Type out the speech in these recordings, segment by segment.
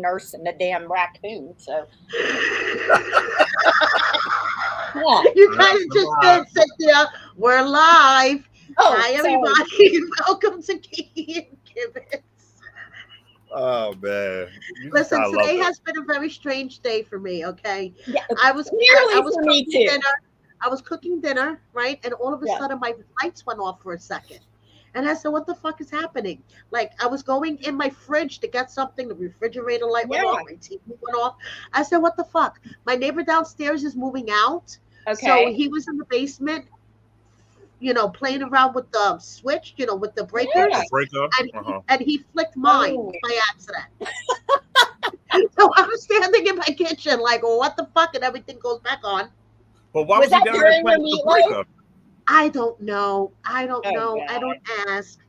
nursing the damn raccoon. So You kind of just did, Cynthia. We're live. Hi, everybody. Welcome to Kiki and Gibbons. Oh man! Listen, today has been a very strange day for me. Okay, yeah, I was cooking dinner. I was cooking dinner, right, and all of a sudden my lights went off for a second. And I said, what the fuck is happening? Like, I was going in my fridge to get something. The refrigerator light went off. My TV went off. I said, what the fuck? My neighbor downstairs is moving out. Okay. So he was in the basement, playing around with the switch, with the breakers. And he flicked mine by accident. So I was standing in my kitchen like, well, what the fuck? And everything goes back on. But why was he down there playing with the breaker? I don't know. I don't ask.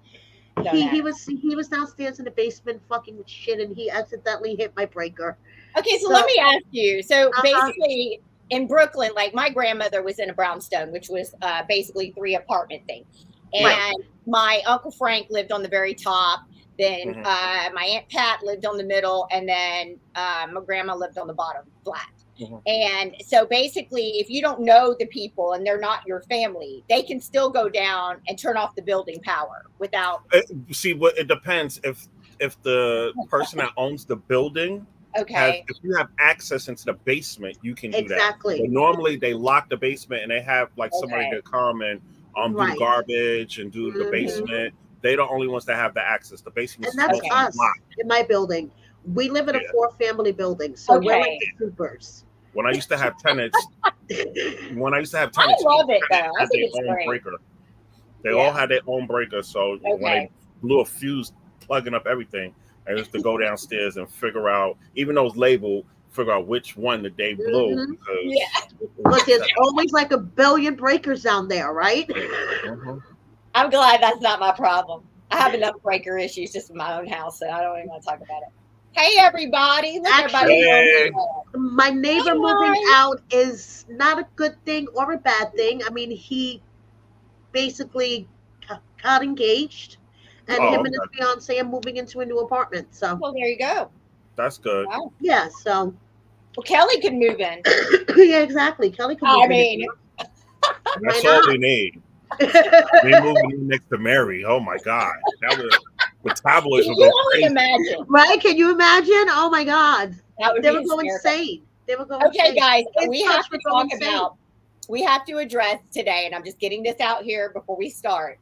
He was downstairs in the basement fucking with shit, and he accidentally hit my breaker. Okay, so let me ask you. So basically, in Brooklyn, like my grandmother was in a brownstone, which was basically 3 apartment thing, and my Uncle Frank lived on the very top. Then my Aunt Pat lived on the middle, and then my grandma lived on the bottom flat. And so basically, if you don't know the people and they're not your family, they can still go down and turn off the building power without. See, what it depends if the person that owns the building, if you have access into the basement, you can do that. But normally, they lock the basement and they have like somebody to come and do garbage and do the basement. They're the only ones that have the access. The basement, and that's us in my building. We live in a 4-family building, so we're like the supers. When I used to have tenants, I love it though. I think it's great. Breaker. They all had their own breaker, so when they blew a fuse, plugging up everything, I used to go downstairs and figure out, even though it's labeled, figure out which one that they blew. Look, there's always like a billion breakers down there, right? I'm glad that's not my problem. I have enough breaker issues just in my own house, so I don't even want to talk about it. Hey, everybody. Actually, my neighbor moving out is not a good thing or a bad thing. I mean, he basically got engaged, and him and his fiance are moving into a new apartment. So, well, there you go. That's good. Wow. Yeah, so. Well, Kelly could move in. Yeah, exactly. Kelly could move in. That's all we need. We moving in next to Mary. Oh, my God. That was... The tabloids Can you only imagine? Right? Can you imagine? Oh my God. They would go insane. They would go insane. Okay, guys, we have to talk about, we have to address today, and I'm just getting this out here before we start.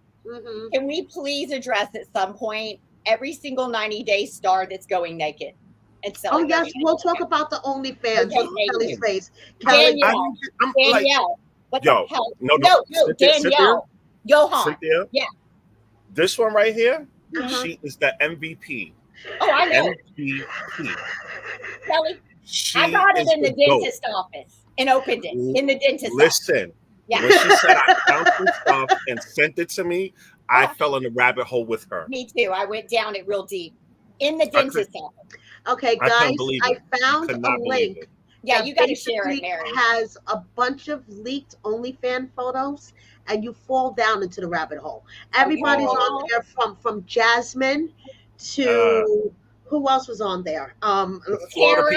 Can we please address at some point every single 90-day star that's going naked? And oh, yes, we'll talk about the OnlyFans. Kelly's face. Kelly, Danielle. What the hell? No, Danielle. Johan. Cynthia? Yeah. This one right here? She is the MVP. Oh, I know. MVP. Kelly, I got it in the dentist office and opened it in the dentist office. Listen, when she said I found some stuff and sent it to me, I fell in the rabbit hole with her. Me too. I went down it real deep in the dentist office. Okay, guys, I found a link. Yeah, you got to share it, Mary. It has a bunch of leaked OnlyFans photos, and you fall down into the rabbit hole. Everybody's on there from Jasmine to who else was on there? Kara,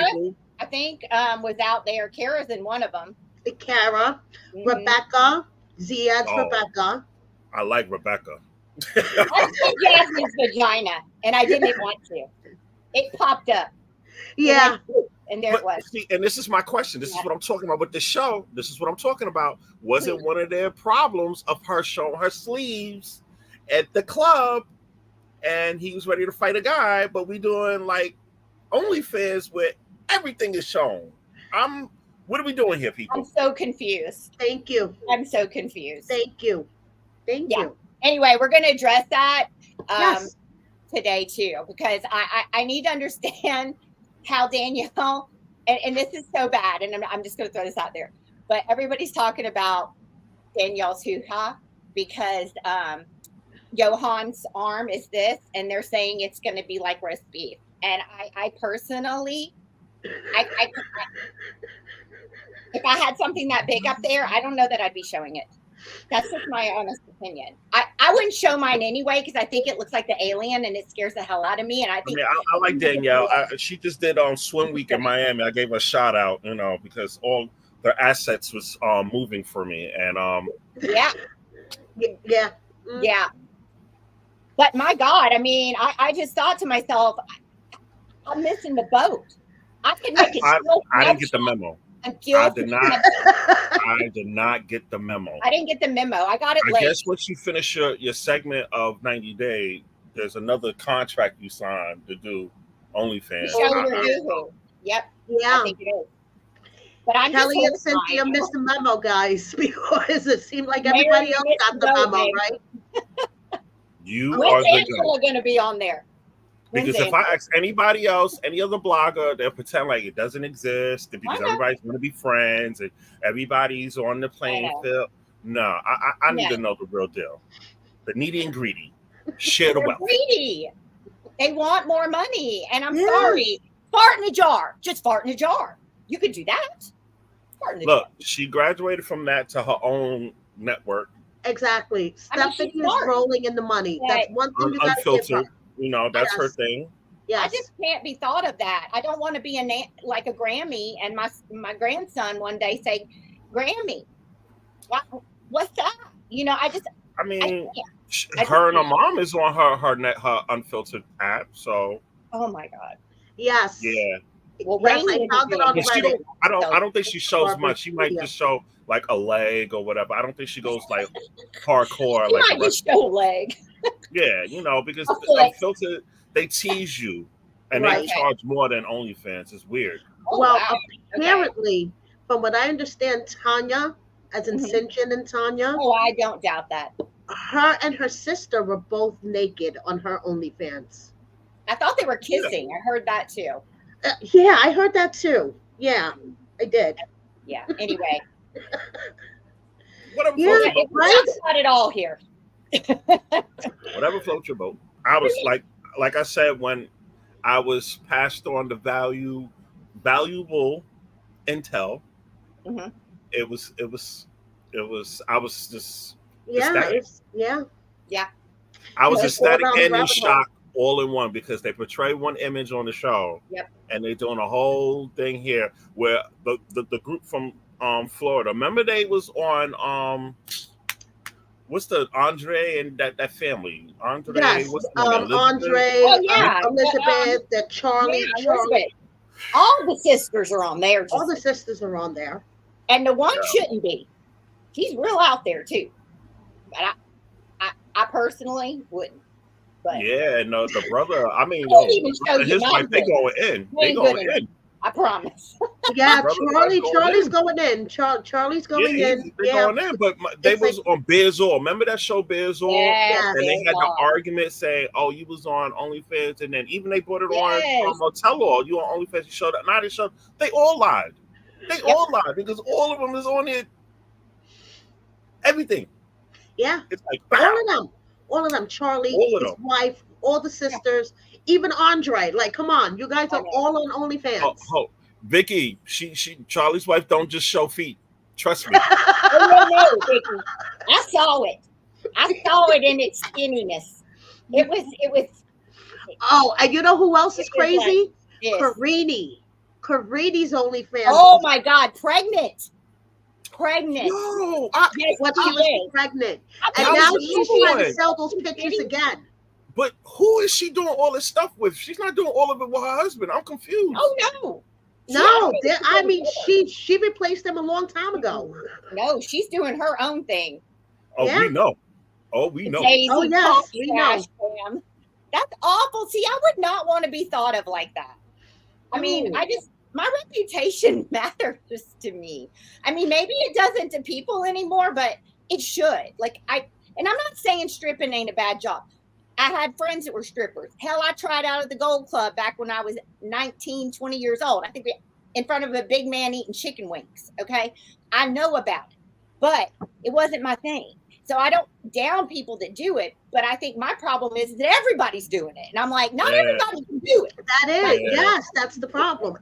I think, was out there. Kara's in one of them. Kara, Rebecca, Ziad's Rebecca. I like Rebecca. I said Jasmine's vagina, and I didn't want to. It popped up. Yeah. And there it was. See, and this is my question. This is what I'm talking about with the show. This is what I'm talking about. Was it one of their problems of her showing her sleeves at the club, and he was ready to fight a guy, but we doing like OnlyFans where everything is shown? What are we doing here, people? I'm so confused. Thank you. I'm so confused. Thank you. Thank you. Anyway, we're going to address that today too, because I need to understand how Danielle, and this is so bad, and I'm just going to throw this out there, but everybody's talking about Danielle's hoo-ha because Johan's arm is this, and they're saying it's going to be like roast beef. And I personally, if I had something that big up there, I don't know that I'd be showing it. That's just my honest opinion. I wouldn't show mine anyway because I think it looks like the alien and it scares the hell out of me. And I think I like Danielle. She just did Swim Week in Miami. I gave her a shout out, because all their assets was moving for me, and yeah. But my God, I mean, I just thought to myself, I'm missing the boat. I could make it. I didn't get the memo. I did not get the memo. I didn't get the memo. I got it late. I guess once you finish your segment of 90 Day, there's another contract you signed to do OnlyFans. Yep. Yeah. I think it is. But I'm Kelly and Cynthia missed the memo, guys, because it seemed like everybody else got the memo, right? You are Angela going to be on there? Because if I ask anybody else, any other blogger, they'll pretend like it doesn't exist because everybody's going to be friends and everybody's on the playing field. No, I need to know the real deal. The needy and greedy share the wealth. Greedy. They want more money. And I'm sorry. Fart in a jar. Just fart in a jar. You could do that. Look, she graduated from that to her own network. Exactly. Stephanie is rolling in the money. That's one thing you got to give her. That's her thing. Yeah, I just can't be thought of that. I don't want to be like a Grammy and my grandson one day say, Grammy, what's that? I mean, her and her mom is on her unfiltered app. So. Oh my God. Yes. Yeah. Well, yes, I don't think she shows much. She might just show like a leg or whatever. I don't think she goes like hardcore. She might just show a leg. Yeah, because Unfiltered, they tease you and they charge more than OnlyFans. It's weird. Well, apparently, from what I understand, Tanya, as in Sinjin and Tanya. Oh, I don't doubt that. Her and her sister were both naked on her OnlyFans. I thought they were kissing. I heard that too. Yeah, I heard that too. Yeah, I did. Yeah. Anyway. Whatever it's not at all here. Whatever floats your boat. I was like I said, when I was passed on the valuable intel, it was I was just ecstatic. I was ecstatic and in shock all in one because they portray one image on the show, and they're doing a whole thing here where the group from Florida. Remember they was on what's the Andre and that family? Andre, what's the name? Andre, Elizabeth, that Charlie. All the sisters are on there. All the sisters are on there. And the one shouldn't be. He's real out there too. But I personally wouldn't. But no, the brother. I mean, his wife, they going in. They going in. I promise. Yeah, Charlie's going in. Charlie's going in. They're going in, but they was on Bears All. Remember that show Bears All? Yeah, and they had the argument saying, "Oh, you was on OnlyFans," and then even they brought it on Tell All. You on OnlyFans? You showed up. Now they showed. They all lied. They all lied because all of them is on it. Everything. Yeah, it's like all of them. Charlie, his wife, all the sisters. Even Andre, like, come on, you guys are all on OnlyFans. Vicky, she Charlie's wife don't just show feet. Trust me. No, Vicky. I saw it. I saw it in its skinniness. It was. Oh, and you know who else is crazy? Karini's OnlyFans. Oh my God, pregnant. No, she was pregnant, and now she's trying to sell those pictures again. But who is she doing all this stuff with? She's not doing all of it with her husband. I'm confused. Oh no, I mean she replaced him a long time ago. No, she's doing her own thing. Oh, we know. Daisy, oh yes, we know. That's awful. See, I would not want to be thought of like that. I mean, my reputation matters to me. I mean, maybe it doesn't to people anymore, but it should. And I'm not saying stripping ain't a bad job. I had friends that were strippers. Hell, I tried out at the Gold Club back when I was 19, 20 years old. I think in front of a big man eating chicken wings. Okay. I know about it, but it wasn't my thing. So I don't down people that do it, but I think my problem is that everybody's doing it. And I'm like, not everybody can do it. That is, yes, that's the problem.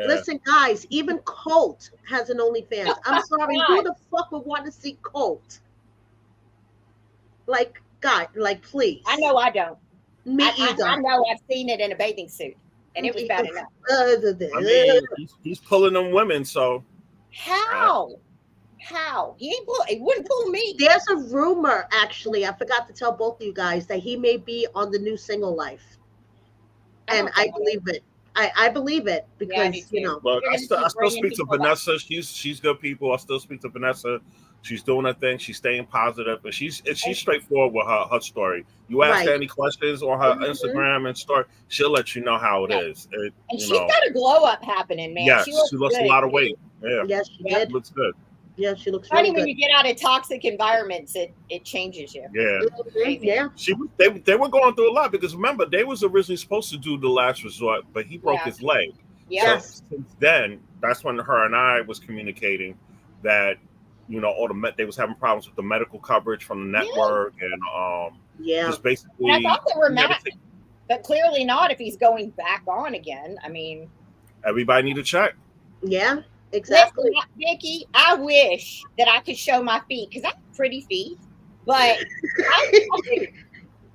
Listen, guys, even Colt has an OnlyFans. I'm sorry, who the fuck would want to see Colt? Like, God, like, please. I know I don't. Me either. I know I've seen it in a bathing suit, and it was bad enough. I mean, he's pulling them women, so How? He wouldn't pull me. There's a rumor, actually, I forgot to tell both of you guys, that he may be on the new Single Life. And I believe it. I believe it because, you know. Look, I still speak to Vanessa. She's good people. I still speak to Vanessa. She's doing her thing. She's staying positive, and she's straightforward with her story. You ask her any questions on her Instagram and story, she'll let you know how it is. And she's got a glow up happening, man. Yes, she lost a lot of weight. Yeah, yes, she did. Looks good. Yeah, she looks funny really when good. you get out of toxic environments. It changes you. Yeah, They were going through a lot because remember they was originally supposed to do The Last Resort, but he broke his leg. Yes. So since then, that's when her and I was communicating that all they was having problems with the medical coverage from the network and just basically. And I thought they were mad, but clearly not. If he's going back on again, I mean, everybody need to check. Yeah. Exactly. Listen, Nikki, I wish that I could show my feet because I have pretty feet, but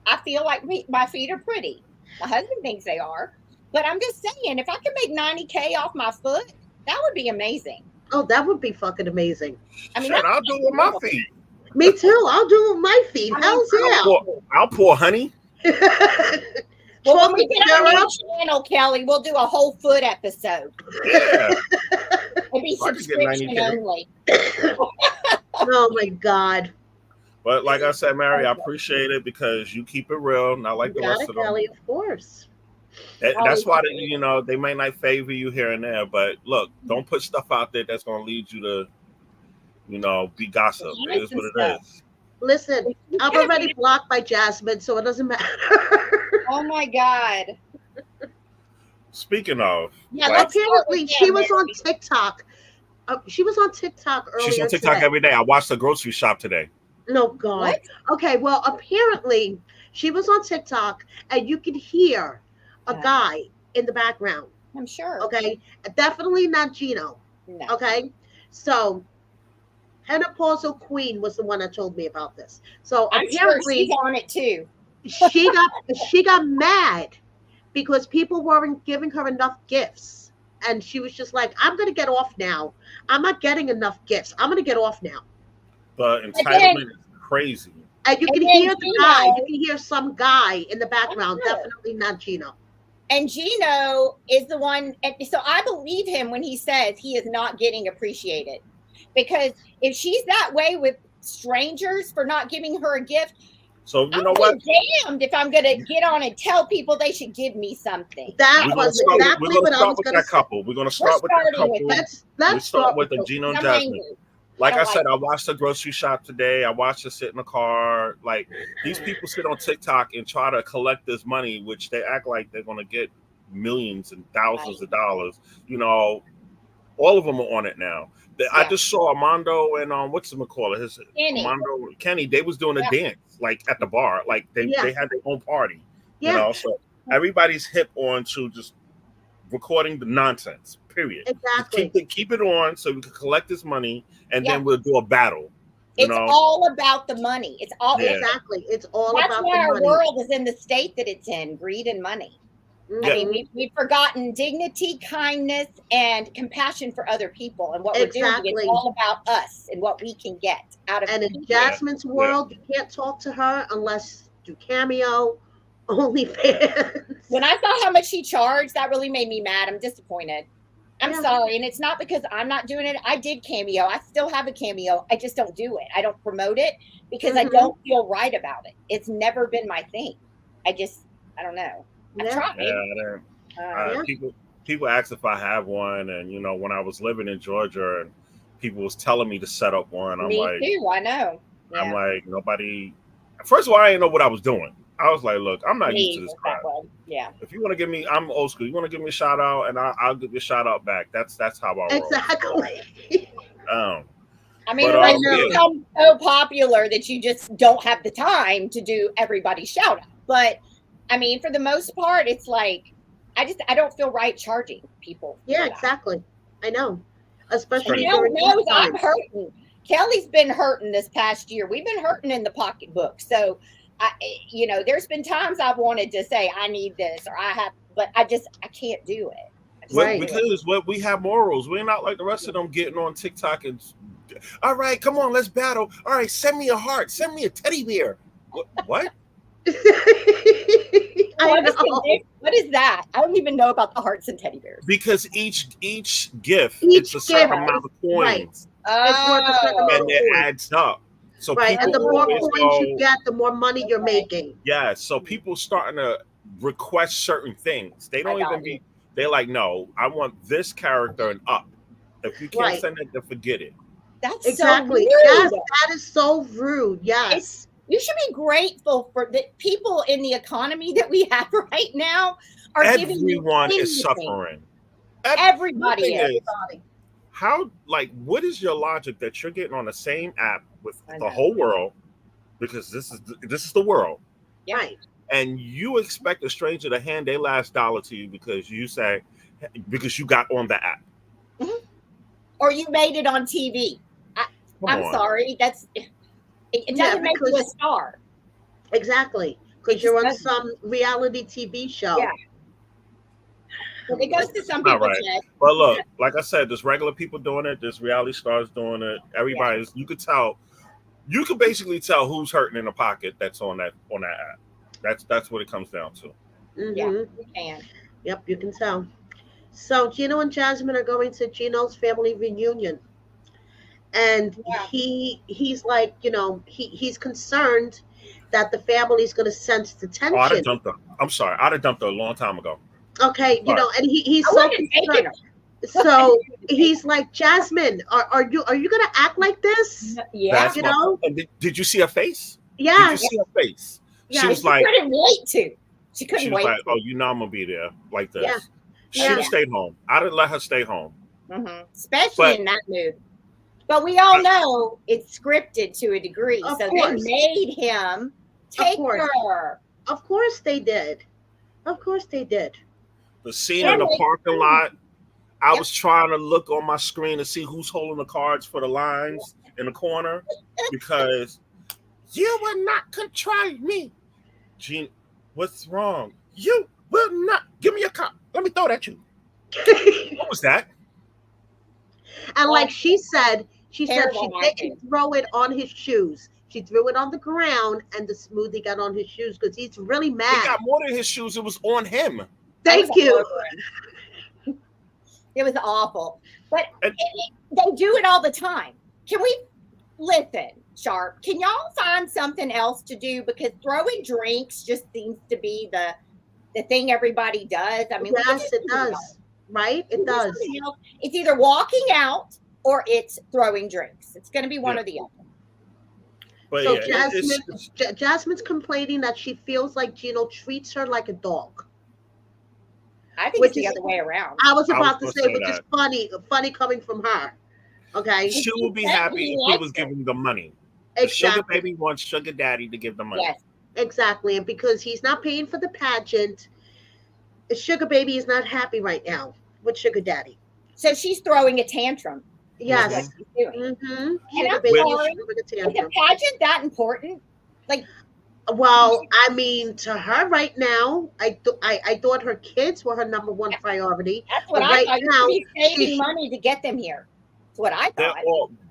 I feel like my feet are pretty. My husband thinks they are, but I'm just saying, if I could make $90K off my foot, that would be amazing. Oh, that would be fucking amazing. I mean, I'll do it with my feet. Me too. I'll do it with my feet. Hell's yeah. I'll pour honey. Well, when we get on your channel, Kelly, we'll do a whole foot episode. Yeah. It'll be subscription only. Oh my God. But like I said, Mary, I appreciate it because you keep it real, not like the rest of them. Kelly, of course. That's why they may not favor you here and there, but look, don't put stuff out there that's gonna lead you to, be gossip. It is what it is. Listen, I'm already blocked by Jasmine, so it doesn't matter. Oh my God. Speaking of, apparently she was on TikTok. She was on TikTok earlier. She's on TikTok every day. I watched the grocery shop today. No, God. What? Okay, well, apparently she was on TikTok, and you can hear a guy in the background. I'm sure. Okay, definitely not Gino. No. Okay, so Menopausal Queen was the one that told me about this. So I'm apparently sure she's on it too. she got mad because people weren't giving her enough gifts, and she was just like, "I'm gonna get off now. I'm not getting enough gifts. I'm gonna get off now." The entitlement is crazy. And you can hear the guy. You can hear some guy in the background. Definitely not Gino. And Gino is the one. And so I believe him when he says he is not getting appreciated. Because if she's that way with strangers for not giving her a gift, so you know what? Damned if I'm gonna get on and tell people they should give me something. That was exactly what I was gonna say. Couple. We're gonna start with that couple. Let's start with the Gino and Jasmine. Like I said, I watched the grocery shop today. I watched her sit in the car. Like these people sit on TikTok and try to collect this money, which they act like they're gonna get millions and thousands of dollars. All of them are on it now. I just saw Armando and what's him call it? Armando Kenny. They was doing a dance like at the bar, like they had their own party. So everybody's hip on to just recording the nonsense. Period. Exactly. Just keep it on so we can collect this money, and then we'll do a battle. It's all about the money. It's all exactly. It's all about the money. That's why our world is in the state that it's in: greed and money. I mean, we've forgotten dignity, kindness, and compassion for other people. And what we're doing is all about us and what we can get out of it. And in Jasmine's world, you can't talk to her unless you Cameo, OnlyFans. When I saw how much she charged, that really made me mad. I'm disappointed. I'm sorry. And it's not because I'm not doing it. I did Cameo. I still have a Cameo. I just don't do it. I don't promote it because I don't feel right about it. It's never been my thing. I don't know. I tried. People ask if I have one, and when I was living in Georgia, and people was telling me to set up one. I'm like, me too. I know. Yeah. I'm like, nobody. First of all, I didn't know what I was doing. I was like, look, I'm not used to this crap. Yeah. If you want to give me, I'm old school. You want to give me a shout out, and I'll give you a shout out back. That's how I roll. Exactly. I mean, unless you become so popular that you just don't have the time to do everybody's shout out. But I mean, for the most part, it's like I don't feel right charging people. Yeah, exactly. I know. Especially knows I'm hurting. Kelly's been hurting this past year. We've been hurting in the pocketbook. So, there's been times I've wanted to say I need this or I have, but I can't do it. Because we have morals. We're not like the rest of them getting on TikTok and, all right, come on, let's battle. All right, send me a heart. Send me a teddy bear. What? What is that? I don't even know about the hearts and teddy bears. Because each gift, it's a certain amount of coins. Right. And it adds up. So and the more coins you get, the more money you're making. Yeah, so people starting to request certain things. They don't they're like, no, I want this character and up. If you can't send it, then forget it. That's exactly. So rude. Yes, that is so rude. Yes. You should be grateful for the people in the economy that we have right now. Everyone is suffering. Everybody is. How, what is your logic that you're getting on the same app with the whole world? Because this is the world. Right. And you expect a stranger to hand their last dollar to you because you got on the app. Mm-hmm. Or you made it on TV. I'm sorry. It doesn't make you a star. Exactly. Because you're on some reality TV show. Yeah. Well, it goes to some people's head. But look, like I said, there's regular people doing it. There's reality stars doing it. Everybody's. You could tell. You could basically tell who's hurting in the pocket that's on that app. That's what it comes down to. Mm-hmm. Yeah, you can. Yep, you can tell. So Gino and Jasmine are going to Gino's family reunion. And he's like, he's concerned that the family's going to sense the tension. I'd have dumped her. I'm sorry. I'd have dumped her a long time ago. Okay, and he's so concerned. So he's like, Jasmine, are you going to act like this? Yeah. Did you see her face? Yeah. Did you see her face? Yeah, she was like, couldn't wait to. She couldn't wait. Like, oh, I'm gonna be there like this. Yeah. She would have stayed home. I'd have let her stay home. Mm-hmm. Especially in that mood. But we all know it's scripted to a degree. So they made him take her. Of course they did. Of course they did. The scene in the parking lot, I was trying to look on my screen to see who's holding the cards for the lines in the corner because you will not contrive me. Gene, what's wrong? You will not. Give me your card. Let me throw that at you. What was that? And like she said she didn't throw it on his shoes. She threw it on the ground, and the smoothie got on his shoes because he's really mad. It got more than his shoes. It was on him. Thank you. It was awful. But they do it all the time. Can we listen, Sharp? Can y'all find something else to do? Because throwing drinks just seems to be the thing everybody does. I mean, yes, it does. Right? It does. It's either walking out or it's throwing drinks. It's going to be one or the other. But so Jasmine's complaining that she feels like Gino treats her like a dog. I think it's the other way around. I was about to say, which is funny coming from her. Okay. She would be happy if he was giving the money. Exactly. Sugar baby wants sugar daddy to give the money. Yes. Exactly. And because he's not paying for the pageant, sugar baby is not happy right now with sugar daddy. So she's throwing a tantrum. Yes. Mm-hmm. Sugar baby is throwing a tantrum. Is the pageant that important? Well, I mean, to her right now, I thought her kids were her number one priority. That's what I thought. Now, she's saving money to get them here. That's what I thought.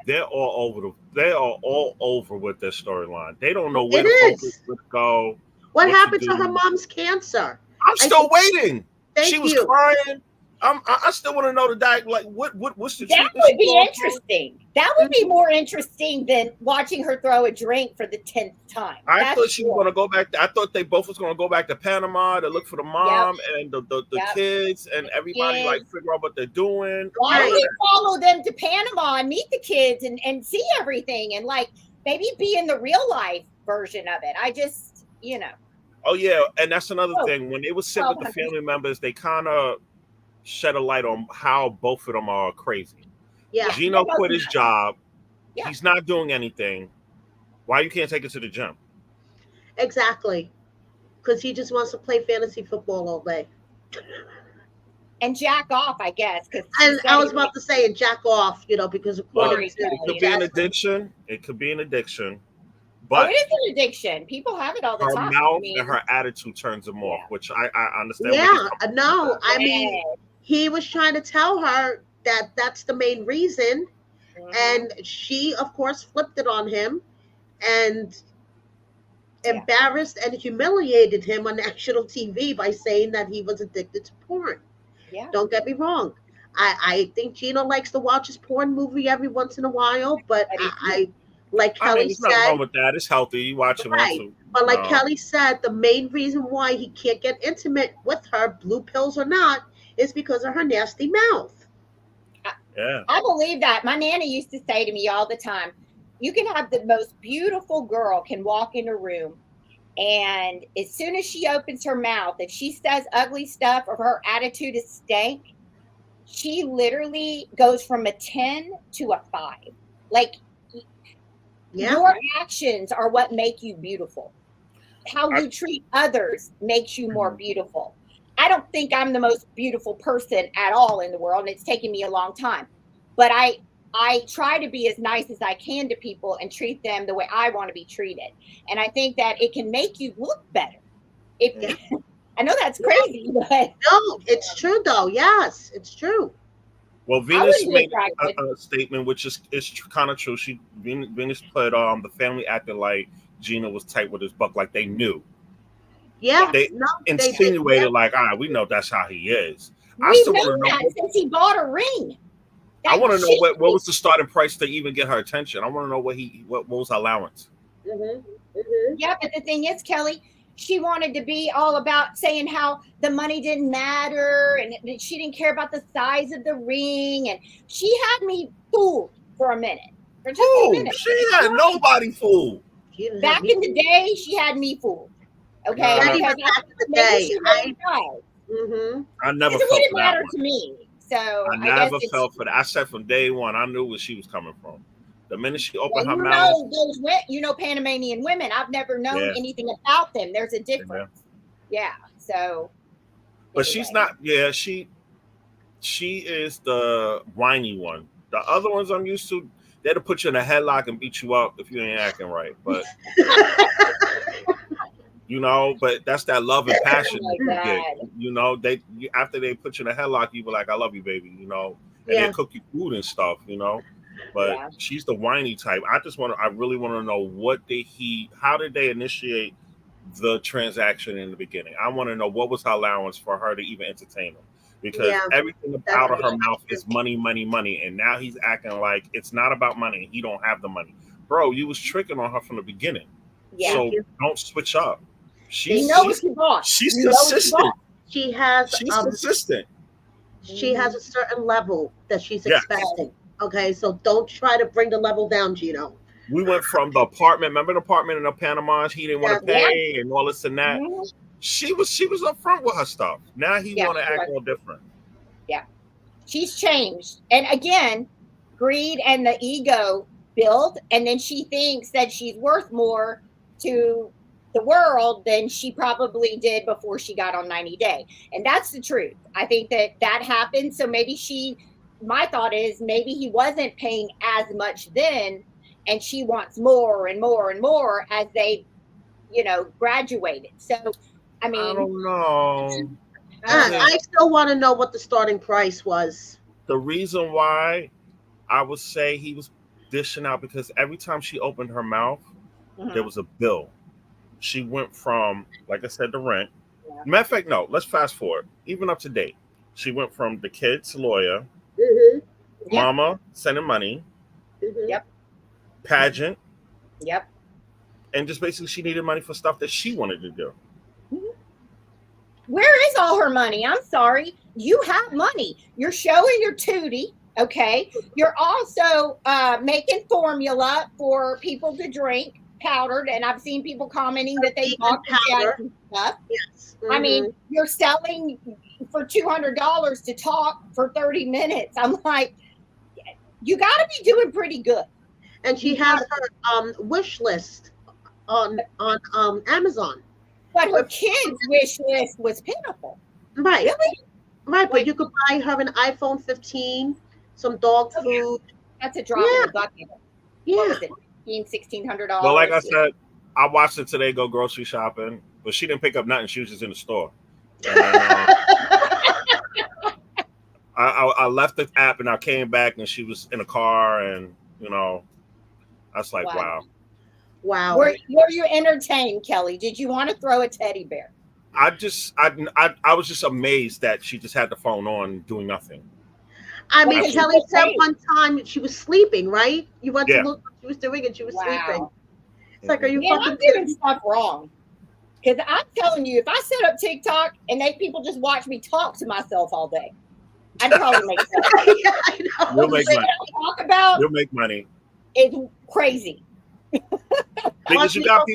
They're all over with their storyline. They don't know where the focus would go. What happened to her mom's cancer? I'm still waiting. She was you. crying. I still want to know the diet. Like, what's the that would be interesting. That would be more interesting than watching her throw a drink for the 10th time. I thought she was going to go back. I thought they both was going to go back to Panama to look for the mom and the kids and everybody like figure out what they're doing. Why don't we follow them to Panama and meet the kids and see everything and like maybe be in the real life version of it? I just, Oh yeah, and that's another thing. When they would sit with the family members, they kind of shed a light on how both of them are crazy. Yeah. Gino quit his job. Yeah. He's not doing anything. Why you can't take it to the gym? Exactly. Because he just wants to play fantasy football all day. and jack off, I guess. And I was about to say, and jack off, because according to it could be an addiction. It could be an addiction. Oh, But it is an addiction. People have it all the her time. mouth and her attitude turns them off, which I understand. Yeah, no, I mean, he was trying to tell her that that's the main reason, and she, of course, flipped it on him, and embarrassed and humiliated him on national TV by saying that he was addicted to porn. Yeah. Don't get me wrong. I think Gino likes to watch his porn movie every once in a while, but I like Kelly there's said, nothing wrong with that. It's healthy. You watch it once. But like Kelly said, the main reason why he can't get intimate with her, blue pills or not, is because of her nasty mouth. Yeah. I believe that. My Nana used to say to me all the time, you can have the most beautiful girl can walk in a room, and as soon as she opens her mouth, if she says ugly stuff or her attitude is stank, she literally goes from a 10 to a 5. Like, your actions are what make you beautiful. How you treat others makes you more beautiful. I don't think I'm the most beautiful person at all in the world, and it's taken me a long time. But I try to be as nice as I can to people and treat them the way I want to be treated. And I think that it can make you look better. I know that's crazy, but no, it's true though. Yes, it's true. Well, Venus made a statement which is kind of true. Venus put the family acted like Gino was tight with his buck, like they knew. Yeah, they insinuated like, we know that's how he is. We've known that since he bought a ring. I want to know what was the starting price to even get her attention. I want to know what was her allowance. Yeah, but the thing is, Kelly, she wanted to be all about saying how the money didn't matter and she didn't care about the size of the ring, and she had me fooled for a minute. For just a minute. She had nobody fooled. Back in the day, she had me fooled. Okay, back in the day, I never felt wouldn't for matter that to me. So I never felt for that. I said from day one, I knew where she was coming from. The minute she opened her mouth, Panamanian women. I've never known anything about them. There's a difference. Yeah. So, but she's not. Yeah, she is the whiny one. The other ones I'm used to, they'll put you in a headlock and beat you up if you ain't acting right. But but that's that love and passion you get. They after they put you in a headlock, you be like, "I love you, baby," and they cook you food and stuff, But she's the whiny type. I really want to know how did they initiate the transaction in the beginning? I want to know what was her allowance for her to even entertain him, because everything out of her mouth is money, money, money, and now he's acting like it's not about money. He don't have the money, bro. You was tricking on her from the beginning, so don't switch up. She's consistent. She's consistent. She has a certain level that she's expecting. Okay, so don't try to bring the level down, Gino. We went from the apartment. Remember the apartment in the Panama? He didn't want to pay and all this and that. Mm-hmm. She was upfront with her stuff. Now he want to act all different. Yeah, she's changed, and again, greed and the ego build, and then she thinks that she's worth more to the world than she probably did before she got on 90 Day, and that's the truth. I think that happened. So maybe my thought is maybe he wasn't paying as much then, and she wants more and more and more as they, graduated. So, I mean, I don't know. I still want to know what the starting price was. The reason why I would say he was dishing out, because every time she opened her mouth, there was a bill. She went from, like I said, the rent. Matter of fact, no, let's fast forward. Even up to date. She went from the kid's lawyer, mama sending money, pageant, and just basically she needed money for stuff that she wanted to do. Where is all her money? I'm sorry. You have money. You're showing your tootie, okay? You're also making formula for people to drink, powdered, and I've seen people commenting that they bought powder and stuff. Yes. I mean, you're selling for $200 to talk for 30 minutes. I'm like, you got to be doing pretty good. And she has her wish list on Amazon. But her kids' wish list was pitiful. Right. Really? Right, but you could buy her an iPhone 15, some dog food. That's a drop in the bucket. Yeah. What was it? $1,600. Well, like I said, I watched it today go grocery shopping, but she didn't pick up nothing. She was just in the store. And then, I left the app and I came back and she was in a car, and I was like, wow. Were you entertained, Kelly? Did you want to throw a teddy bear? I was just amazed that she just had the phone on doing nothing. I mean, Kelly said one time she was sleeping, right? You went to look what she was doing and she was sleeping. It's like, are you fucking I'm doing stuff wrong? Because I'm telling you, if I set up TikTok and people just watch me talk to myself all day, I'd probably make money. Yeah, I know. You'll make money. Talk about You'll make money. It's crazy. Because you got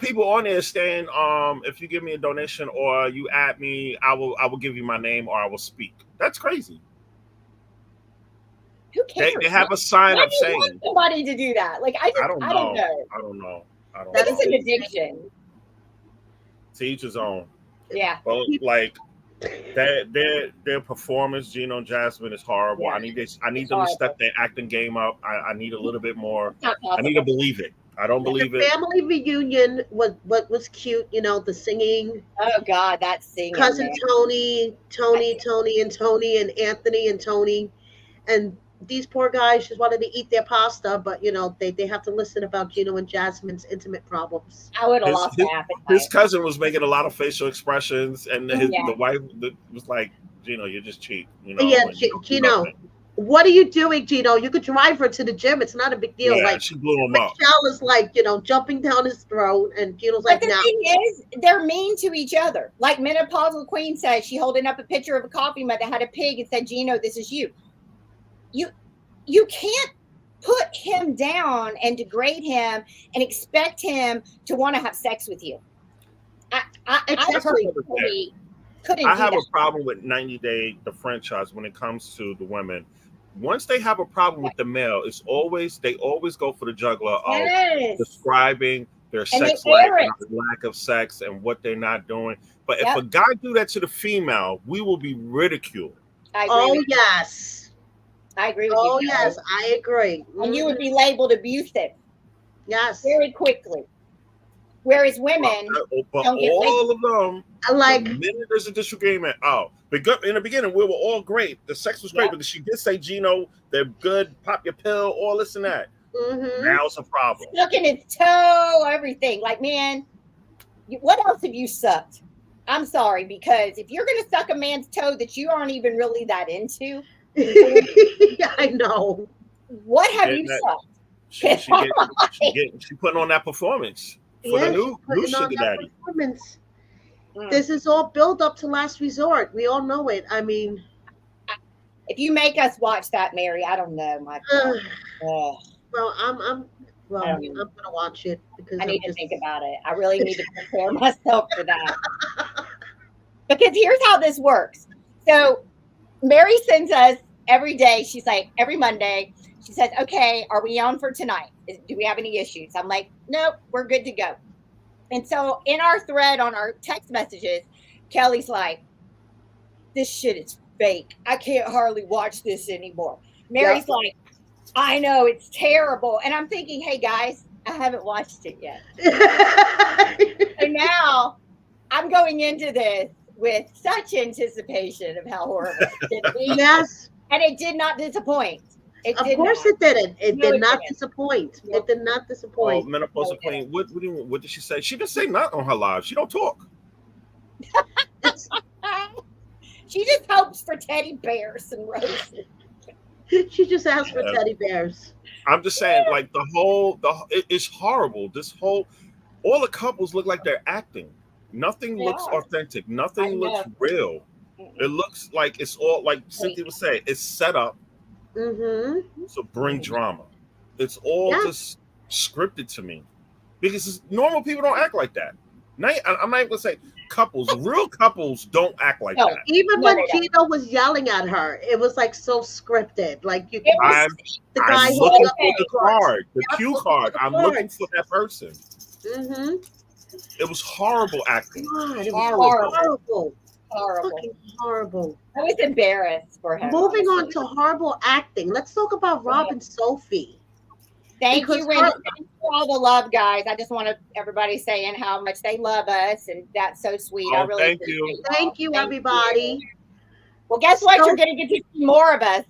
people on there saying, if you give me a donation or you add me, I will give you my name or I will speak. That's crazy. Who cares? They have a sign up saying want somebody to do that. Like I don't know. That's an addiction. To each his own. Yeah. But like their performance, Gino and Jasmine, is horrible. Yeah. I need them to step their acting game up. I need a little bit more. I need to believe it. I don't believe it. Family reunion was cute, the singing. Oh God, that singing. Cousin Tony, and Anthony and Tony. And these poor guys just wanted to eat their pasta, but they have to listen about Gino and Jasmine's intimate problems. I would have lost half. His cousin was making a lot of facial expressions, and the wife was like, "Gino, you're just cheap." Yeah, Gino. What are you doing, Gino? You could drive her to the gym. It's not a big deal. Yeah, like she blew him up. Michelle is like, jumping down his throat, and Gino's like, "No." The thing is, they're mean to each other. Like Menopausal Queen says, she holding up a picture of a coffee mug that had a pig and said, "Gino, this is you." You can't put him down and degrade him and expect him to want to have sex with you. I personally couldn't. I have a problem with 90 Day, the franchise, when it comes to the women. Once they have a problem with the male, they always go for the juggler of describing their sex life and the lack of sex and what they're not doing. But if a guy do that to the female, we will be ridiculed. Yes. I agree with you. Oh, yes, I agree. And you would be labeled abusive. Yes. Very quickly. Whereas women, but all of them, like, the minute there's a disagreement, in the beginning, we were all great. The sex was great, because she did say, Gino, they're good, pop your pill, all this and that. Mm-hmm. Now it's a problem. Sucking his toe, everything. Like, man, what else have you sucked? I'm sorry, because if you're going to suck a man's toe that you aren't even really that into, I know. What have you sucked? She putting on that performance for the new sugar daddy. This is all build up to last resort. We all know it. I mean, if you make us watch that, Mary, I don't know, my well, I'm gonna watch it because I need to think about it. I really need to prepare myself for that. Because here's how this works. So Mary sends us every day. She's like, every Monday, she says, "Okay, are we on for tonight? Do we have any issues?" I'm like, "Nope, we're good to go." And so in our thread on our text messages, Kelly's like, "This shit is fake. I can't hardly watch this anymore." Mary's like, "I know, it's terrible." And I'm thinking, hey guys, I haven't watched it yet. And now I'm going into this with such anticipation of how horrible it could be. Yes. And it did not disappoint. It didn't. It did not disappoint. It did not disappoint. Oh, Menopausal Queen, what did she say? She didn't say nothing on her live. She don't talk. She just hopes for teddy bears and roses. She just asks for teddy bears. I'm just saying, like it's horrible. All the couples look like they're acting. Nothing looks authentic. Nothing looks real. It looks like it's all, like Cynthia was saying, it's set up to bring drama. It's all just scripted to me, because normal people don't act like that. I'm not even gonna say couples. Real couples don't act like that. Even when Gino was yelling at her, it was like so scripted. Like the guy looking for the card, the cue card. I'm looking for that person. It was horrible acting. God, it was horrible. Horrible. Fucking horrible. I was embarrassed for him. Moving on honestly. to horrible acting. Let's talk about Rob and Sophie. Thank Because you, Wendy. Thanks for all the love, guys. I just want everybody saying how much they love us, and that's so sweet. I really thank appreciate you. y'all. Thank you, Thank everybody. you. Well, guess what? So- You're going to get to see more of us.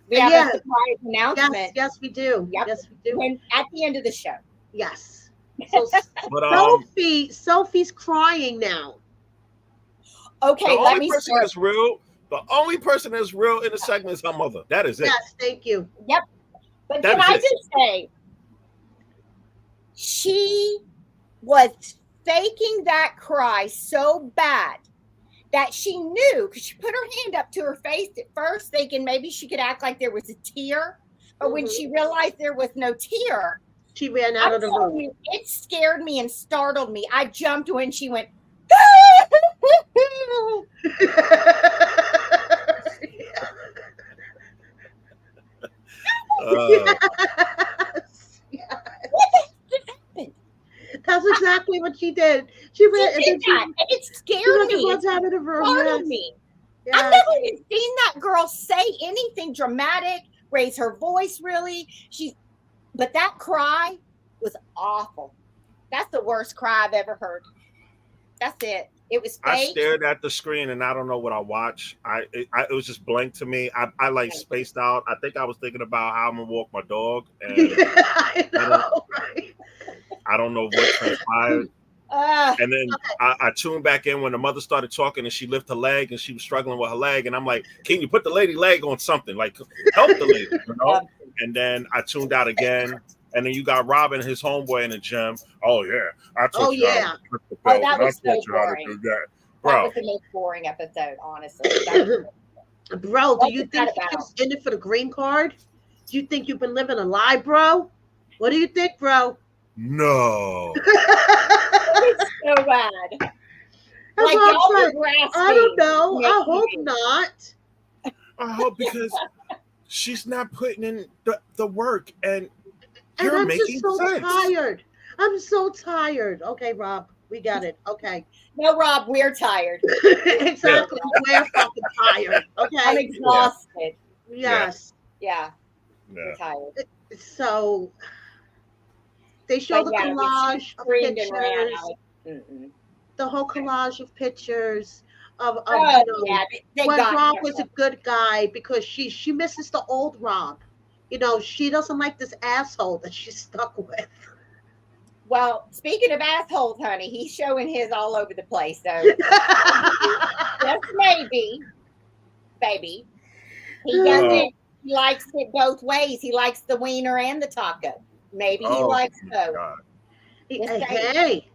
We have Yes. a surprise announcement Yes, we do. Yep. Yes, we do. at the end of the show. Yes. So But Sophie's crying now. Okay, the let only me person start. that's real, the only person that's real in the segment is her mother. That is it. Yes, thank you. Yep. But That can is I it. just say, she was faking that cry so bad that she knew, because she put her hand up to her face at first, thinking maybe she could act like there was a tear. But when she realized there was no tear, She ran out of the room. it scared me and startled me. I jumped when she went. That's exactly what she did. She ran. It scared me. It out of the room. Startled me. Yes. I've never even seen that girl say anything dramatic, raise her voice really. But that cry was awful. That's the worst cry I've ever heard. That's it. It was fake. I stared at the screen and I don't know what I watched. It was just blank to me. I like spaced out. I think I was thinking about how I'm gonna walk my dog, and I know, right? I don't know what transpired. And then I tuned back in when the mother started talking and she lifted her leg and she was struggling with her leg. And I'm like, can you put the lady leg on something? Like, help the lady, you know? And then I tuned out again. And then you got Rob and his homeboy in the gym. Oh, yeah. I told you how to flip the belt. That was so boring. How to do that. Bro. That was the most boring episode, honestly. Bro, do you think you're just in it for the green card? Do you think you've been living a lie, bro? What do you think, bro? No. It's so bad. Like, y'all were grasping. I don't know. I hope not. I hope, because she's not putting in the work, and you're I'm making just so sense. Tired. I'm so tired. Okay, Rob, we got it. Okay. No, Rob, we're tired. Exactly. We're fucking tired. Okay. I'm exhausted. Yes. Yeah. I'm tired. So they show the collage of pictures. The whole collage of pictures of when Rob was a good guy, because she misses the old Rob. You know, she doesn't like this asshole that she's stuck with. Well, speaking of assholes, honey, he's showing his all over the place. So just maybe, baby. He doesn't. He likes it both ways. He likes the wiener and the taco. Maybe he likes both. Hey,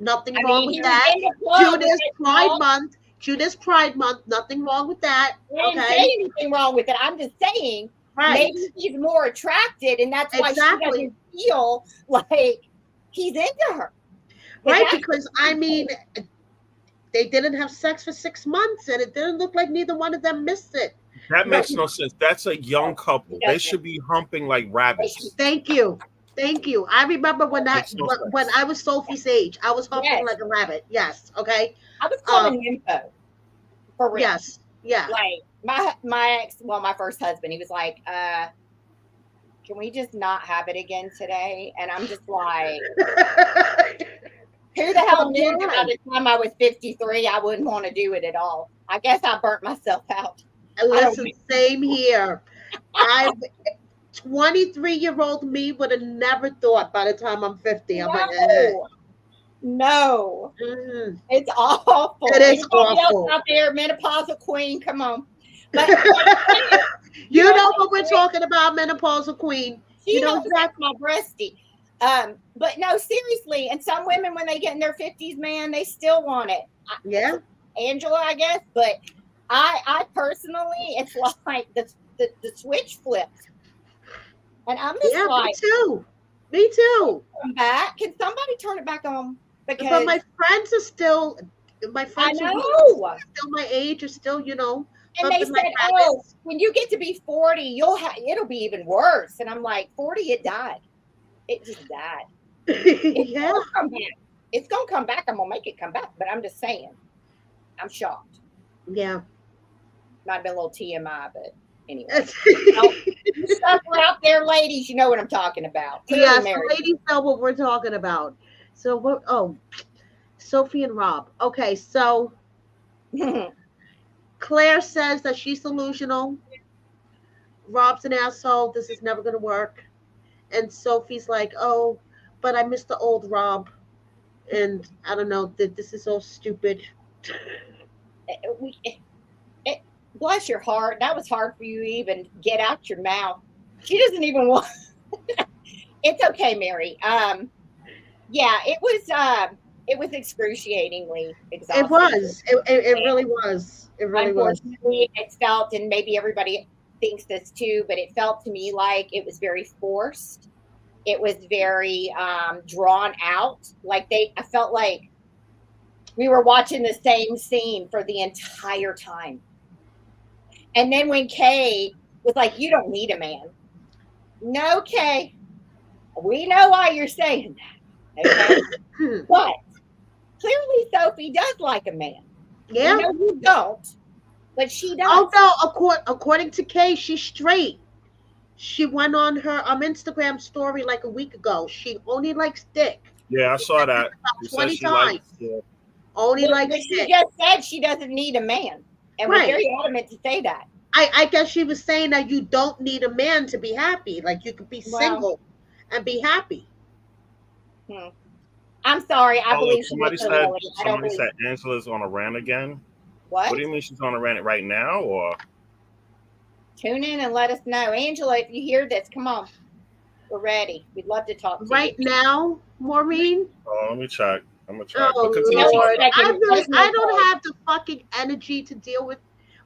nothing wrong with that. Judas Pride Month. Judas Pride Month. Nothing wrong with that. I didn't say anything wrong with it. I'm just saying. Right. Maybe he's more attracted, and that's why she doesn't feel like he's into her. Right, because I mean, they didn't have sex for 6 months, and it didn't look like neither one of them missed it. That makes no sense. That's a young couple. They should be humping like rabbits. Thank you. I remember when I was Sophie's age, I was humping like a rabbit. Yes. Okay. I was calling info. For real. Yes. Yeah. Like my ex, my first husband, he was like, can we just not have it again today? And I'm just like, who the hell knew that by the time I was 53, I wouldn't want to do it at all? I guess I burnt myself out. Listen, same here. 23-year-old me would have never thought by the time I'm 50. I'm like, no. It's awful. It is awful. Out there, menopausal queen, come on. But you know what we're talking about, menopausal queen. You know exactly my breasty. But no, seriously. And some women, when they get in their 50s, man, they still want it. Angela, I guess. But I personally, it's like the switch flips. And I'm just like, me too. Come back. Can somebody turn it back on? Because but my friends are still, still my age, are still, you know. And they said, when you get to be 40, it'll be even worse. And I'm like, 40, it died. It just died. It's gonna come back. I'm gonna make it come back, but I'm just saying. I'm shocked. Yeah. Might have been a little TMI, but anyway. You suffer out there, ladies. You know what I'm talking about. Yes, ladies know what we're talking about. So what? Oh, Sophie and Rob. Okay, so Claire says that she's delusional. Rob's an asshole. This is never gonna work. And Sophie's like, oh, but I miss the old Rob. And I don't know, this is so stupid. Bless your heart. That was hard for you to even get out your mouth. She doesn't even want. It's okay, Mary. Yeah, it was excruciatingly exhausting. It was. It really was. It really was. Unfortunately, it felt, and maybe everybody thinks this too, but it felt to me like it was very forced. It was very drawn out. I felt like we were watching the same scene for the entire time. And then when Kay was like, you don't need a man. No, Kay. We know why you're saying that. Okay? But clearly Sophie does like a man. Yeah. We know you don't, but she does. Oh, no. According to Kay, she's straight. She went on her Instagram story like a week ago. She only likes dick. Yeah, I saw that. About 20 times. Only likes dick. She just said she doesn't need a man. And we're very adamant to say that. I guess she was saying that you don't need a man to be happy. Like you could be single and be happy. I'm sorry. I believe somebody said Angela's on a rant again. What? What do you mean she's on a rant right now? Or tune in and let us know. Angela, if you hear this, come on. We're ready. We'd love to talk to you. Right now, Maureen? Oh, let me check. I'm going to try. Oh, Lord. I don't have the fucking energy to deal with.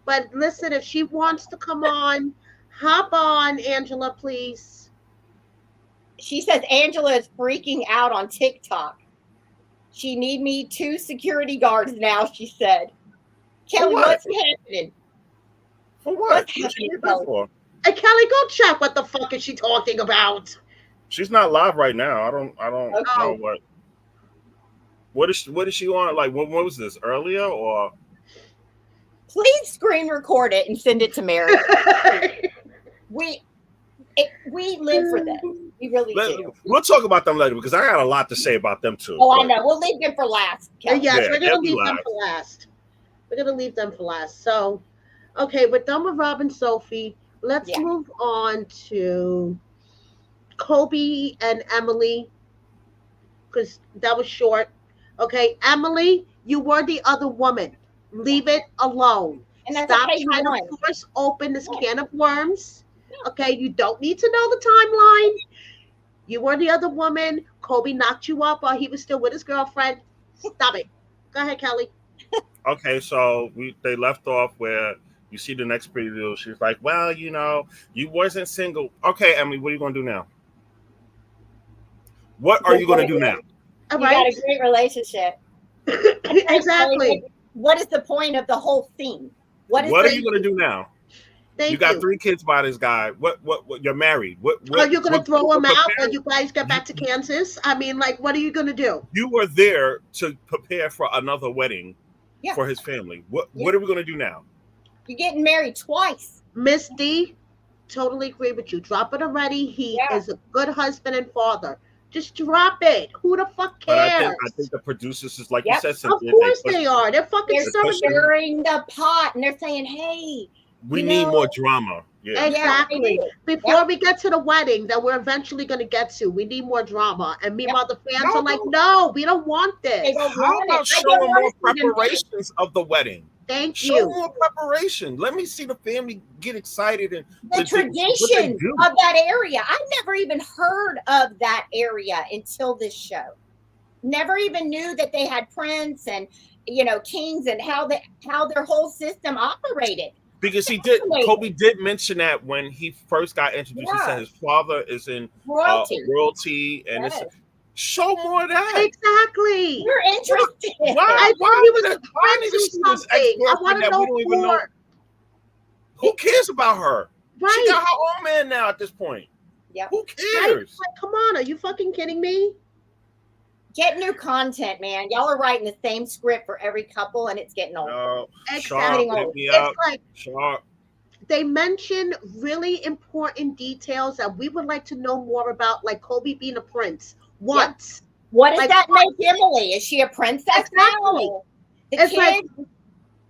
But listen, if she wants to come on, hop on, Angela, please. She says Angela is freaking out on TikTok. She need me 2 security guards now, she said. Kelly, what's happening? For what? What's happening for? Hey, Kelly, go check what the fuck is she talking about. She's not live right now. I don't know what. What is she on? Like, what was this, earlier or? Please screen record it and send it to Mary. We live for this. We really do. We'll talk about them later because I got a lot to say about them too. Oh, I know. We'll leave them for last. Yes, we're going to leave them for last. We're going to leave them for last. So, okay, we're done with Rob and Sophie. Let's move on to Kobe and Emily because that was short. Okay, Emily, you were the other woman. Leave it alone. And stop trying to force open this can of worms. Okay, you don't need to know the timeline. You were the other woman. Kobe knocked you up while he was still with his girlfriend. Stop it. Go ahead, Kelly. Okay, so they left off where you see the next preview. She's like, well, you wasn't single. Okay, Emily, what are you going to do now? What are you going to do now? You got a great relationship. Exactly. What is the point of the whole thing? What are you going to do now? You got 3 kids by this guy. What you're married. Are you going to throw him out when you guys get back to Kansas? I mean, like, what are you going to do? You were there to prepare for another wedding for his family. What are we going to do now? You're getting married twice. Miss D, totally agree with you. Drop it already. He is a good husband and father. Just drop it. Who the fuck cares? I think the producers is like you said. Of course they are. They're fucking stirring the pot and they're saying, hey. We need more drama. Yeah. Exactly. Before we get to the wedding that we're eventually going to get to, we need more drama. And meanwhile, the fans are like, no, we don't want this. How about showing more preparations of the wedding? Thank you. Show more preparation. Let me see the family get excited and the tradition of that area. I've never even heard of that area until this show. Never even knew that they had prince and kings and how their whole system operated. Because Kobe did mention that when he first got introduced. He said his father is in royalty and it's show more of that. Exactly. You're interested. Why need to see this ex-girlfriend that we don't even know? Who cares about her? Right. She got her own man now at this point. Yeah. Who cares? Like, come on, are you fucking kidding me? Get new content, man. Y'all are writing the same script for every couple, and it's getting old. No, Exactly. Sharp, hit me It's up. like Sharp. they mention really important details that we would like to know more about, like Kobe being a prince once. What does Like, that make Emily? Is she a princess Exactly. now? The It's kid? like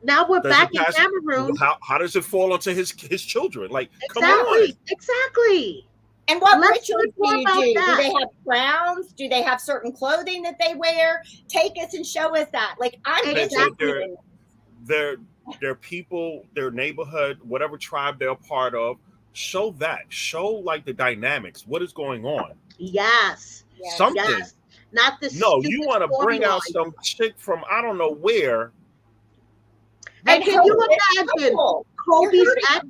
now we're Does back it in pass? Cameroon. How does it fall onto his children? Like, come on. Exactly. Exactly. And what Let's rituals learn more do you about do? that. Do they have crowns? Do they have certain clothing that they wear? Take us and show us that. Like, I'm Exactly. interested in their people, their neighborhood, whatever tribe they're a part of. Show that. Show like the dynamics. What is going on? Yes. Something. Yes. Not this. No, you want to bring out some chick from I don't know where. And can you imagine Kobe's ex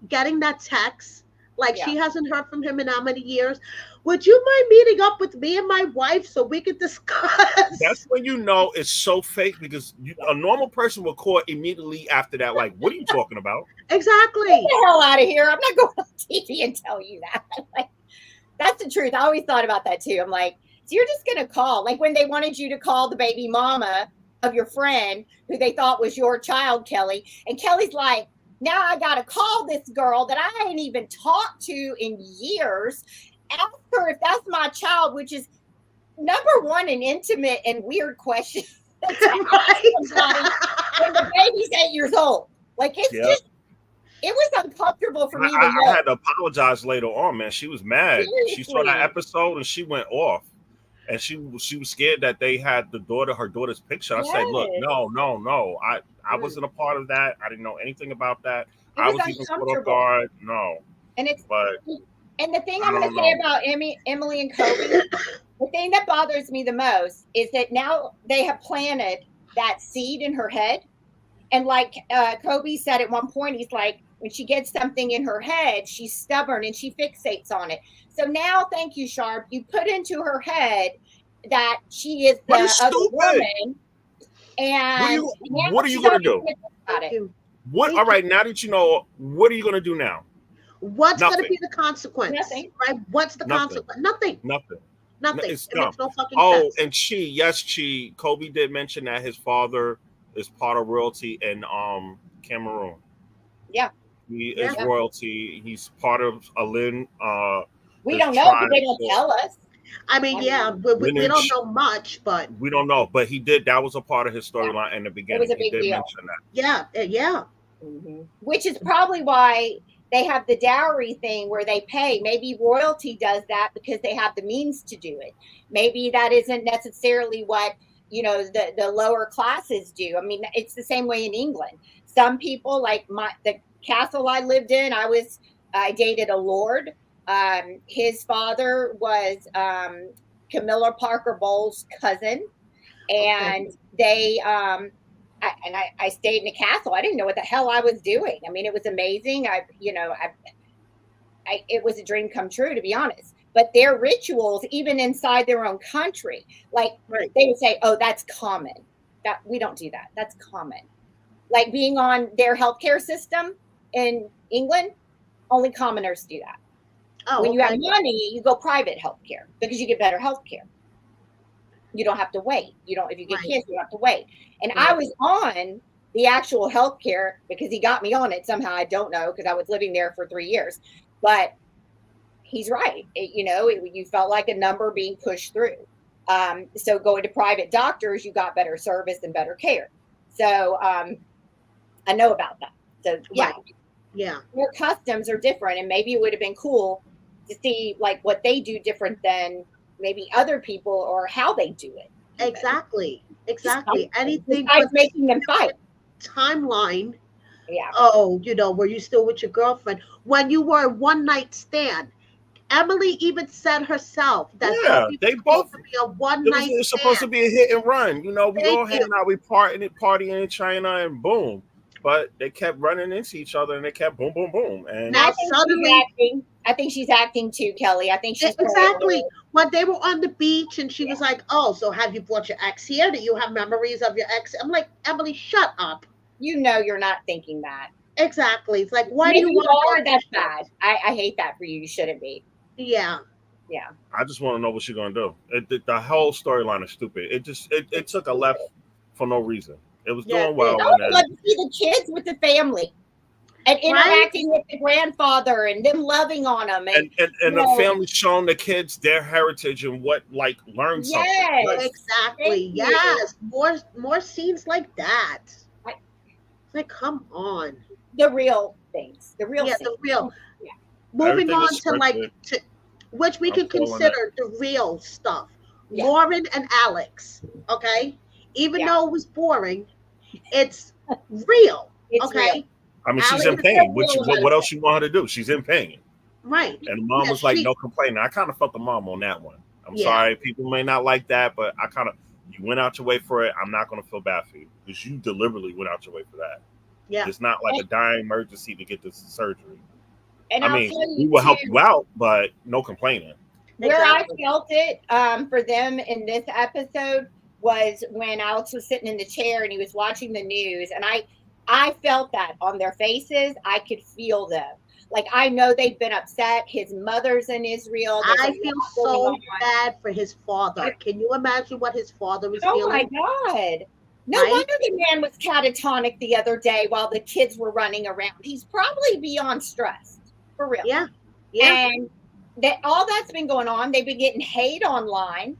getting that text? Like she hasn't heard from him in how many years? Would you mind meeting up with me and my wife so we could discuss? That's when you know it's so fake because a normal person will call immediately after that. Like, what are you talking about? Exactly. Get the hell out of here. I'm not going on TV and tell you that. Like, that's the truth. I always thought about that too. I'm like, so you're just going to call. Like when they wanted you to call the baby mama of your friend who they thought was your child, Kelly. And Kelly's like, now I got to call this girl that I ain't even talked to in years. Ask her if that's my child, which is number one, an intimate and weird question. When the baby's 8 years old. Like it's just, it was uncomfortable for me. I had to apologize later on, man. She was mad. Seriously. She saw that episode and she went off. And she was scared that they had her daughter's picture. I said, look, no. I wasn't a part of that. I didn't know anything about that. I was even caught off guard. No. And the thing I'm going to say about Emily and Kobe, the thing that bothers me the most is that now they have planted that seed in her head. And like Kobe said at one point, he's like, when she gets something in her head, she's stubborn and she fixates on it. So now, thank you, Sharp, you put into her head that she is the other woman. And what are you going to do? What? All right, now that you know, what are you going to do now? What's going to be the consequence? Nothing. Right? What's the consequence? Nothing. Nothing. It makes no fucking sense. And Kobe did mention that his father is part of royalty in Cameroon. Yeah. He is royalty. He's part of Alin. We don't know because they don't tell us. I mean, we don't know much, but we don't know. But he did. That was a part of his storyline in the beginning. It was a big deal. Mention that. Yeah. Mm-hmm. Which is probably why they have the dowry thing where they pay. Maybe royalty does that because they have the means to do it. Maybe that isn't necessarily what the lower classes do. I mean, it's the same way in England. Some people, like the castle I lived in, I dated a lord. His father was Camilla Parker Bowles' cousin, and they I stayed in a castle. I didn't know what the hell I was doing. I mean, it was amazing. It was a dream come true, to be honest. But their rituals, even inside their own country, like they would say, "Oh, that's common. That we don't do that. That's common." Like being on their healthcare system in England, only commoners do that. Oh, when you have money, you go private healthcare because you get better healthcare. You don't have to wait. If you get kids, you don't have to wait. And I was on the actual healthcare because he got me on it somehow. I don't know because I was living there for 3 years. But he's right. You felt like a number being pushed through. So going to private doctors, you got better service and better care. So I know about that. So yeah, their customs are different, and maybe it would have been cool to see like what they do different than maybe other people or how they do it. Exactly. Anything besides making them fight. Timeline. Yeah. Oh, were you still with your girlfriend when you were a one night stand? Emily even said herself that they both to be a one night stand. It was supposed to be a hit and run. We all hanging out, we partying in China, and boom. But they kept running into each other, and they kept boom, boom, boom. And now suddenly, I think she's acting too, Kelly. I think she's exactly. When they were on the beach, and she was like, "Oh, so have you brought your ex here? Do you have memories of your ex?" I'm like, Emily, shut up. You're not thinking that. Exactly. It's like, why do you want to? That's bad. I hate that for you. You shouldn't be. Yeah. Yeah. I just want to know what she's gonna do. The whole storyline is stupid. It took a left for no reason. It was doing well, I would love to see the kids with the family and interacting with the grandfather and them loving on them, and the family showing the kids their heritage and what learn something. Yes, exactly. Yes, more scenes like that. Like, come on. The real things. The real. Yeah, the real. Yeah. Moving on to which we can consider the real stuff. Yeah. Lauren and Alex. Okay, even though it was boring, it's real. It's real. I mean, she's in pain. What else you want her to do? She's in pain. Right. And the mom was like, no complaining. I kind of felt the mom on that one. I'm sorry. People may not like that, but I kind of, you went out your way for it. I'm not going to feel bad for you because you deliberately went out your way for that. Yeah. It's not like a dying emergency to get this surgery. And I mean, we will help you out, but no complaining. Where I felt it for them in this episode was when Alex was sitting in the chair and he was watching the news, and I felt that on their faces. I could feel them. Like, I know they've been upset. His mother's in Israel. I feel so bad for his father. Can you imagine what his father was feeling? Oh my God. No wonder the man was catatonic the other day while the kids were running around. He's probably beyond stressed, for real. Yeah. And all that's been going on. They've been getting hate online.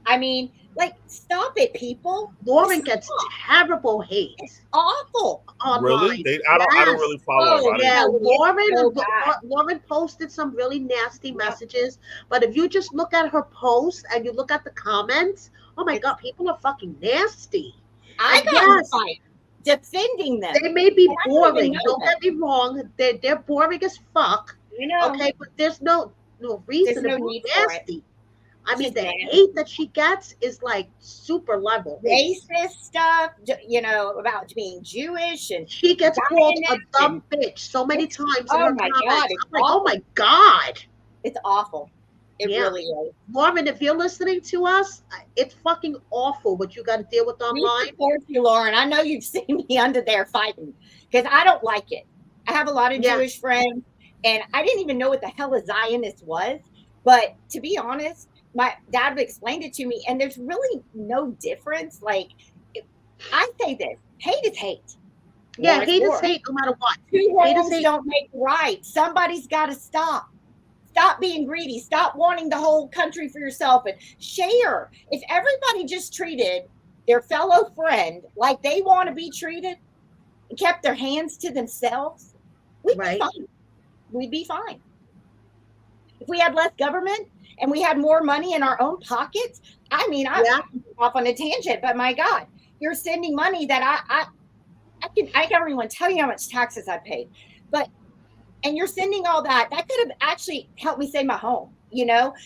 I mean, like, stop it, people. Lauren gets terrible hate. It's awful. Online. Really? I don't really follow. Lauren posted some really nasty messages, but if you just look at her post and you look at the comments, oh my God, people are fucking nasty. I got defending them. They may be boring. Don't get me wrong. They're boring as fuck. You know. Okay, but there's no reason to be nasty. I mean, the hate that she gets is like super level. Racist stuff, about being Jewish, and she gets called a dumb bitch so many times. Oh my God! I'm like, oh my God! It's awful. It really is. Lauren, if you're listening to us, it's fucking awful what you got to deal with online. Me support you, Lauren. I know you've seen me under there fighting because I don't like it. I have a lot of Jewish friends, and I didn't even know what the hell a Zionist was. But to be honest, my dad explained it to me, and there's really no difference. Like, I say this: hate is hate. Yeah, hate is hate, no matter what. Two wrongs don't make right. Somebody's got to stop. Stop being greedy. Stop wanting the whole country for yourself and share. If everybody just treated their fellow friend like they want to be treated and kept their hands to themselves, we'd be fine. We'd be fine. If we had less government and we had more money in our own pockets, I mean, I'm off on a tangent, but my God, you're sending money that I can't even tell you how much taxes I paid, and you're sending all that could have actually helped me save my home,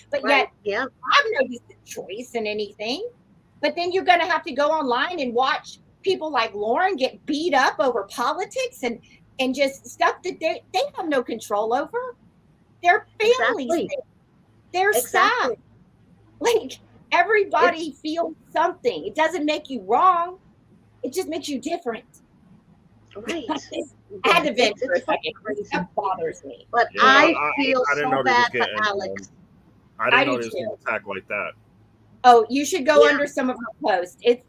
but yet I've no choice in anything. But then you're going to have to go online and watch people like Lauren get beat up over politics and just stuff that they have no control over. Their families, they're sad. Like, everybody feels something. It doesn't make you wrong. It just makes you different. Right. I had to vent for a second. That bothers me. But I feel so bad for Alex. I didn't know there was an attack like that. Oh, you should go under some of her posts. I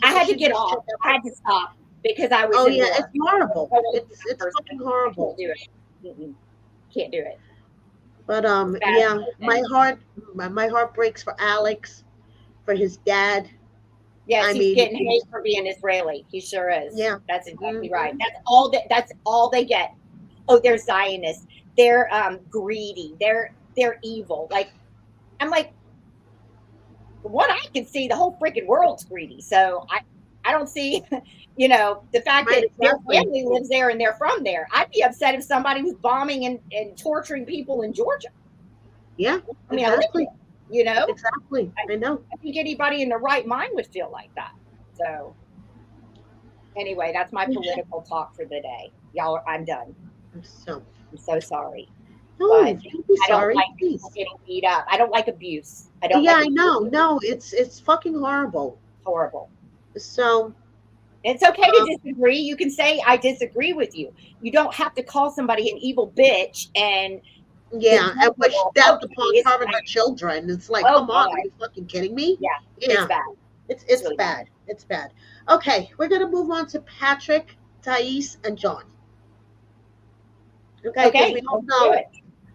had to get off. I had to stop because I was. Oh yeah, it's horrible. It's fucking horrible. Can't do it. Can't do it. But my heart breaks for Alex, for his dad. Yes, he's getting hate for being Israeli. He sure is. Yeah, that's exactly right. That's all they get. Oh, they're Zionists. They're greedy. They're evil. Like, I'm like, what I can see, the whole freaking world's greedy. So I don't see, the fact that their family lives there and they're from there. I'd be upset if somebody was bombing and torturing people in Georgia. Yeah, I mean, exactly. Exactly. I know. I think anybody in their right mind would feel like that. So anyway, that's my political talk for the day. Y'all, I'm done. I'm so sorry. No, don't be sorry. I don't like people getting beat up. I don't like abuse. I don't. Yeah, I know. No, it's fucking horrible. Horrible. So it's okay to disagree. You can say I disagree with you. You don't have to call somebody an evil bitch and Yeah, and which death upon her and her children. It's like, come on, are you fucking kidding me? Yeah, it's bad. It's really bad. It's bad. Okay, we're gonna move on to Patrick, Thais, and John. Okay,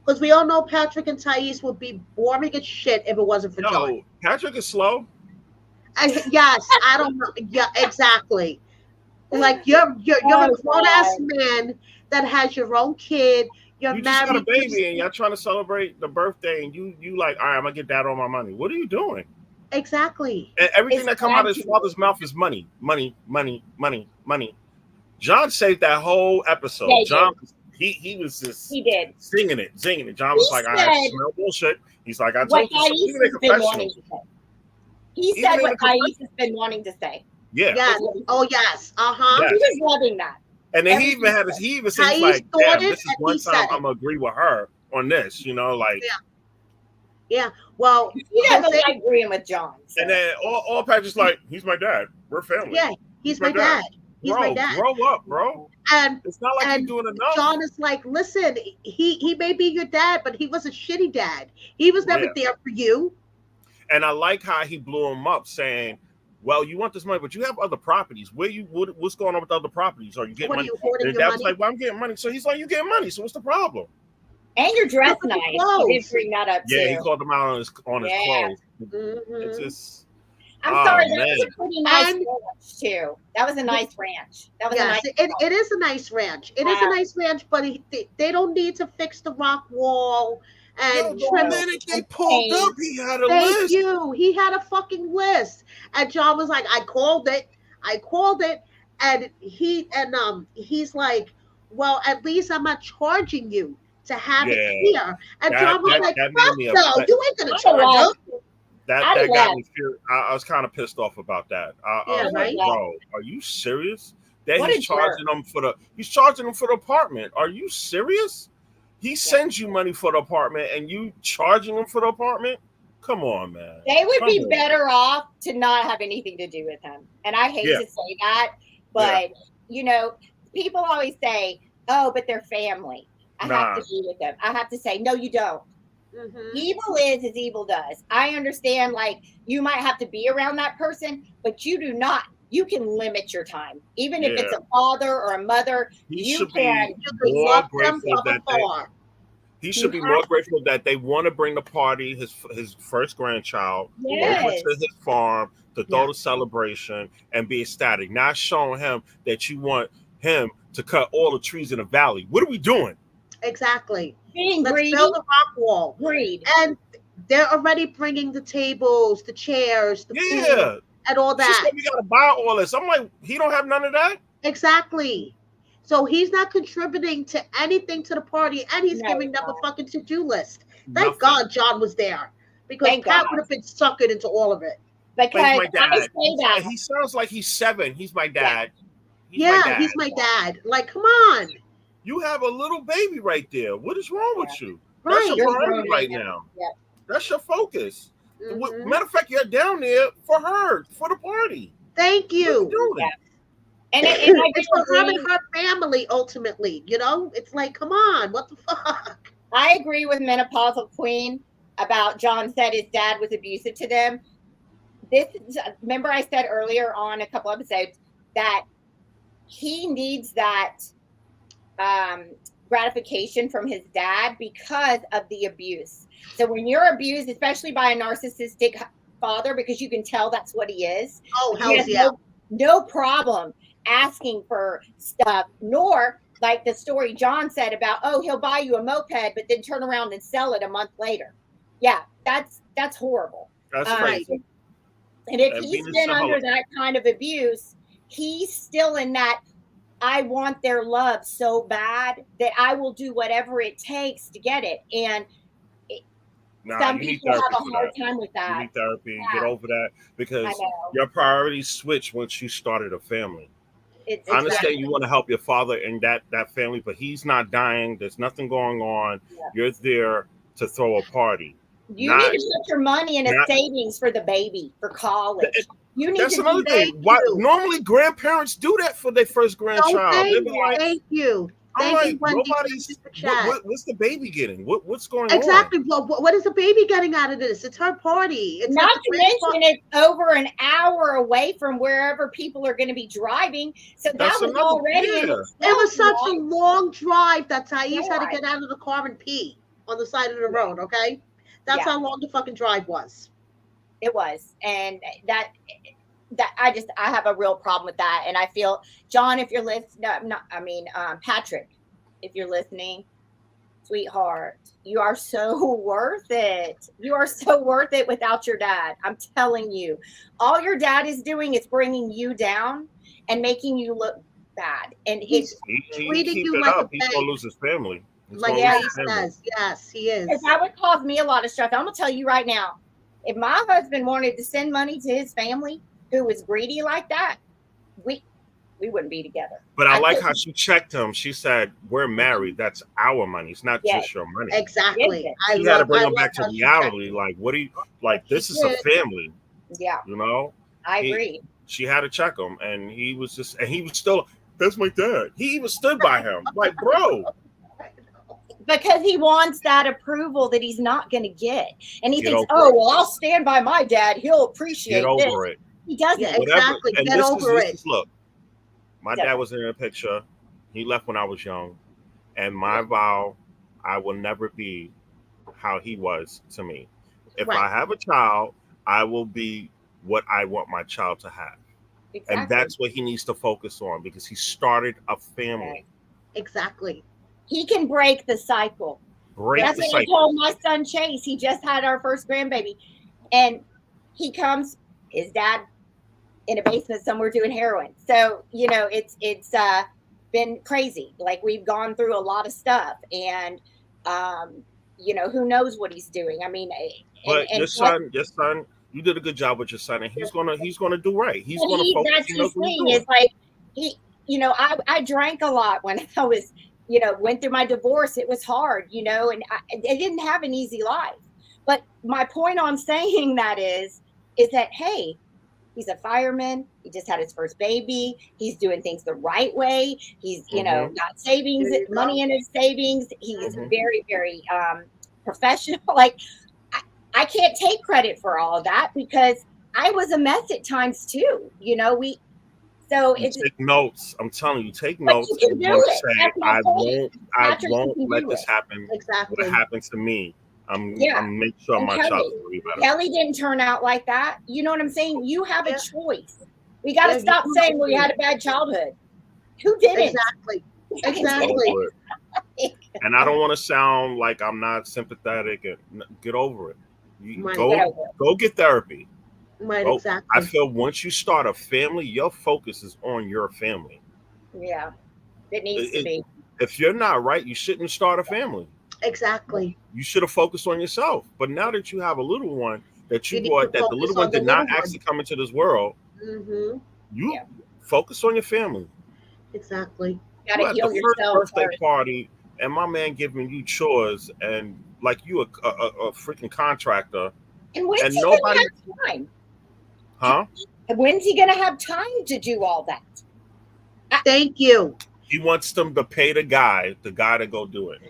because we all know Patrick and Thais would be boring as shit if it wasn't for John. Patrick is slow. Yes, I don't know. Yeah, exactly. Like you're a grown ass man that has your own kid. You're you married. Just got a baby and y'all trying to celebrate the birthday, and you like, all right, I'm gonna get that on my money. What are you doing? Exactly. And everything that comes out of his father's mouth is money, money, money, money, money. John saved that whole episode. Yeah, John, he was just singing it. John was like, I smell bullshit. He's like, I told you. He said what Thais has been wanting to say. Yeah. Yes. Oh yes. Yes. He was loving that. And then he even seems like, damn, this is one time I'm gonna agree with her on this. You know, like. Yeah. Well, he doesn't like agreeing with John. So. And then all Patrick's like, he's my dad. We're family. Yeah, he's my dad. He's my dad. Grow up, bro. And it's not like you're doing enough. John is like, listen, he may be your dad, but he was a shitty dad. He was never there for you. And I like how he blew him up, saying, well, you want this money, but you have other properties. What's going on with other properties? Are you getting money? And Dad was like, well, I'm getting money. So he's like, you getting money. So what's the problem? And you're dressed nice. He did bring that up too. Yeah, he called him out on his clothes. Mm-hmm. It's just. I'm sorry, that was a pretty nice ranch too. That was a nice ranch. That was a nice. It is a nice ranch. It is a nice ranch, but they don't need to fix the rock wall and the minute they pulled up, he had a list. Thank you. He had a fucking list, and John was like, "I called it, and he's like, well, at least I'm not charging you to have it here." And John was like, "Fuck no, you ain't gonna charge him." That got me furious. I was kind of pissed off about that. I was like, bro, are you serious? That he's charging them for the apartment. Are you serious? He sends you money for the apartment and you charging him for the apartment? Come on, man. They would be better off to not have anything to do with him. And I hate to say that, but you know, people always say, oh, but they're family. I have to be with them. I have to say, no, you don't. Mm-hmm. Evil is as evil does. I understand, like, you might have to be around that person, but you do not. You can limit your time. Even if it's a father or a mother, you can more grateful that he should be more grateful that they want to bring the party, his first grandchild, over to his farm to throw the celebration and be ecstatic. Not showing him that you want him to cut all the trees in the valley. What are we doing? Exactly. Let's build a rock wall. Greed. And they're already bringing the tables, the chairs, the food, and all that. We gotta buy all this. I'm like, he don't have none of that. Exactly. So he's not contributing to anything to the party, and he's giving them a fucking to-do list. Thank God John was there, because Pat would have been suckered into all of it. Because my dad. He sounds like he's 7. He's my dad. He's my dad. Like, come on. You have a little baby right there. What is wrong with you? Right. That's your priority right now. Yeah. That's your focus. Mm-hmm. Matter of fact, you're down there for her, for the party. Thank you. What are you doing? And it's for her and her family, ultimately. You know, it's like, come on, what the fuck? I agree with Menopausal Queen about John said his dad was abusive to them. Remember I said earlier on a couple episodes that he needs that gratification from his dad because of the abuse. So when you're abused, especially by a narcissistic father, because you can tell that's what he is. Oh, hell yeah. No problem asking for stuff, nor like the story John said about, oh, he'll buy you a moped, but then turn around and sell it a month later. Yeah, that's horrible. That's crazy. And if he's been under that kind of abuse, he's still in that, I want their love so bad that I will do whatever it takes to get it. And some people have a hard time with that. You need therapy. Get over that, because your priorities switch once you started a family. I understand you want to help your father and that family, but he's not dying. There's nothing going on. Yeah. You're there to throw a party. You need to put your money in a savings for the baby, for college. That's another thing. Why normally grandparents do that for their first grandchild. Thank you. I'm Thank you, like, Wendy. nobody's. What's the baby getting? What's going Exactly. on? Well, what is the baby getting out of this? It's her party. It's not to mention it's over an hour away from wherever people are going to be driving. So that was already it was such a long drive that Thais had to get out of the car and pee on the side of the road. Okay, that's how long the fucking drive was. It was, and that I have a real problem with that, and I feel, John, if you're listening, Patrick, if you're listening, sweetheart, you are so worth it. You are so worth it without your dad. I'm telling you, all your dad is doing is bringing you down and making you look bad, and he's treating you like a he's gonna lose his family. Like he says, yes, he is. Because that would cause me a lot of stress. I'm gonna tell you right now, if my husband wanted to send money to his family who was greedy like that, we wouldn't be together. But I like how she checked him. She said, "We're married. That's our money. It's not just your money." Exactly. You got to bring him back to reality. Like, what do you like? This is a family. Yeah. You know. I agree. She had to check him, and he was still. That's my dad. He even stood by him. Like, bro. Because he wants that approval that he's not going to get. And he thinks, oh, well, I'll stand by my dad. He'll appreciate it. Get over it. He doesn't. Yeah, exactly. And get over it. Look, my dad was in a picture. He left when I was young. And my vow, I will never be how he was to me. If I have a child, I will be what I want my child to have. Exactly. And that's what he needs to focus on because he started a family. Exactly. He can break the cycle. That's what I told my son Chase. He just had our first grandbaby. And he comes, his dad in a basement somewhere doing heroin. So, you know, it's been crazy. Like, we've gone through a lot of stuff. And, you know, who knows what he's doing. I mean, but your son, you did a good job with your son, and he's gonna do right. He's gonna focus. That's his thing. It's like you know, I drank a lot when I was, you know, went through my divorce. It was hard, you know, and I didn't have an easy life. But my point on saying that is that, hey, he's a fireman. He just had his first baby. He's doing things the right way. He's, you know, got savings, money in his savings. He's very, very professional. Like, I can't take credit for all of that because I was a mess at times too. You know, take notes. I'm telling you, take notes. You can do it. Say, I won't let this happen. Exactly. What happened to me. I'm make sure my child will be better. Kelly didn't turn out like that. You know what I'm saying? You have a choice. We got to stop saying, well, you had a bad childhood. Who didn't? Exactly. And I don't want to sound like I'm not sympathetic. And get over it. You go get therapy. Right, exactly. I feel once you start a family, your focus is on your family. Yeah, it needs to be. If you're not right, you shouldn't start a family. Exactly. You should have focused on yourself. But now that you have a little one that you brought, that the little one did not actually come into this world, you focus on your family. Exactly. You gotta heal yourself. Birthday party, and my man giving you chores, and like you a freaking contractor. And when's he gonna have time? Huh? When's he gonna have time to do all that? Thank you. He wants them to pay the guy to go do it.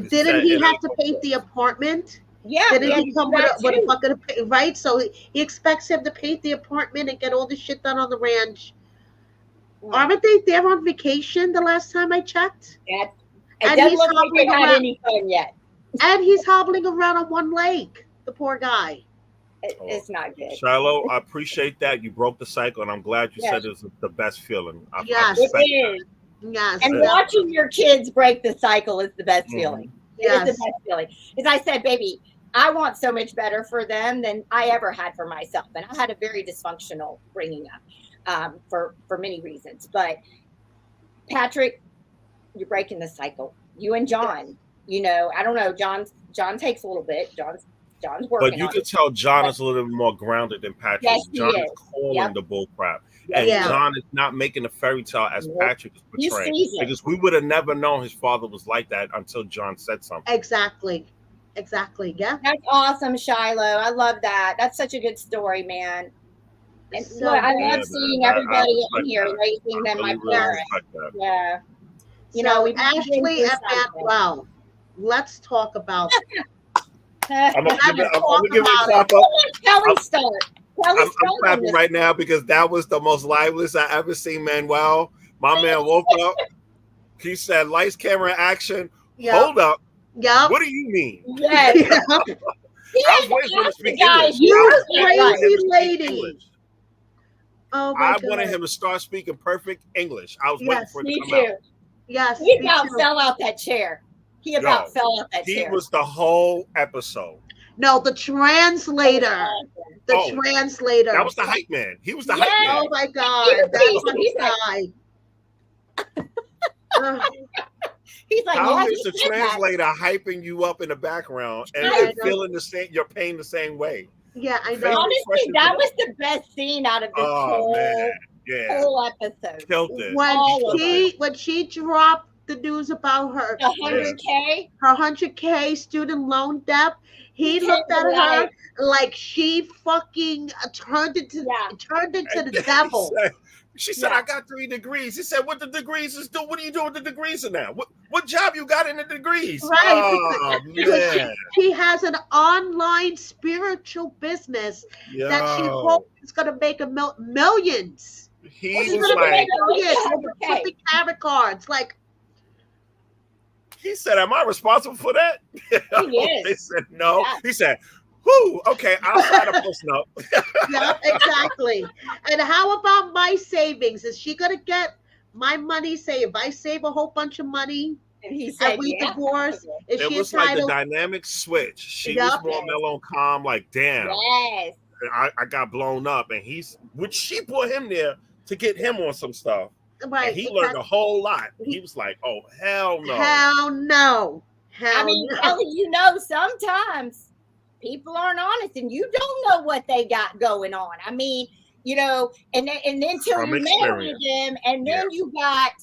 Didn't he have to paint the apartment? Yeah. Didn't he come with a bucket of paint? Right? So he expects him to paint the apartment and get all the shit done on the ranch. Aren't they there on vacation the last time I checked? Yeah. It doesn't look like they had any fun yet. And he's hobbling around on one leg. The poor guy. It's not good. Shiloh, I appreciate that. You broke the cycle, and I'm glad you said it was the best feeling. Yes, it is. Yes. And watching your kids break the cycle is the best feeling. Yes. It's the best feeling. As I said, baby, I want so much better for them than I ever had for myself. And I had a very dysfunctional bringing up for many reasons. But Patrick, you're breaking the cycle. You and John, you know, I don't know. John takes a little bit. John's working. But you can tell John is a little bit more grounded than Patrick. Yes, John is calling the bull crap. And John is not making a fairy tale as Patrick is portraying. Because we would have never known his father was like that until John said something. Exactly. Yeah. That's awesome, Shiloh. I love that. That's such a good story, man. And I love seeing everybody in here raising them, my parents. Yeah. So Ashley and Manuel, let's talk about. I'm gonna give it a clap up. Kelly start. I'm clapping right now because that was the most liveliest I ever seen Manuel. My man woke up. He said, "Lights, camera, action." Yep. Hold up. Yep. What do you mean? Yes. I was waiting for him to speak English. You crazy lady. Oh my God. I wanted him to start speaking perfect English. I was waiting for it to come out. Yes. He about fell out that chair. He fell out that chair. He was the whole episode. No, the translator. The translator. That was the hype man. He was the hype man. Oh my God. That's the guy. He's like, how is the translator hyping you up in the background and you're feeling the same? You're paying the same way. Yeah, I know. Honestly, that was the best scene out of this whole episode. Killed it. When she dropped the news about her 100K, her 100K student loan debt, he looked at her like she fucking turned into the devil. She said, "I got 3 degrees." He said, "What the degrees is do? What are you doing with the degrees now? What job you got in the degrees?" Right. Oh, man. She has an online spiritual business that she hopes is going to make millions. He was like, with the tarot cards, like. He said, "Am I responsible for that?" He is. They said, "No." Yeah. He said, "Whoo, okay, I'll sign a post note." Yeah, exactly. And how about my savings? Is she gonna get my money? Say, if I save a whole bunch of money and he said, we divorce, is it she was entitled? like the dynamic switch. She was more mellow and calm, like, damn, I got blown up, and she put him there to get him on some stuff. Right, and he learned a whole lot. He was like, "Oh, hell no. Hell no. Kelly, sometimes people aren't honest and you don't know what they got going on. I mean, and then until you marry them, and then you got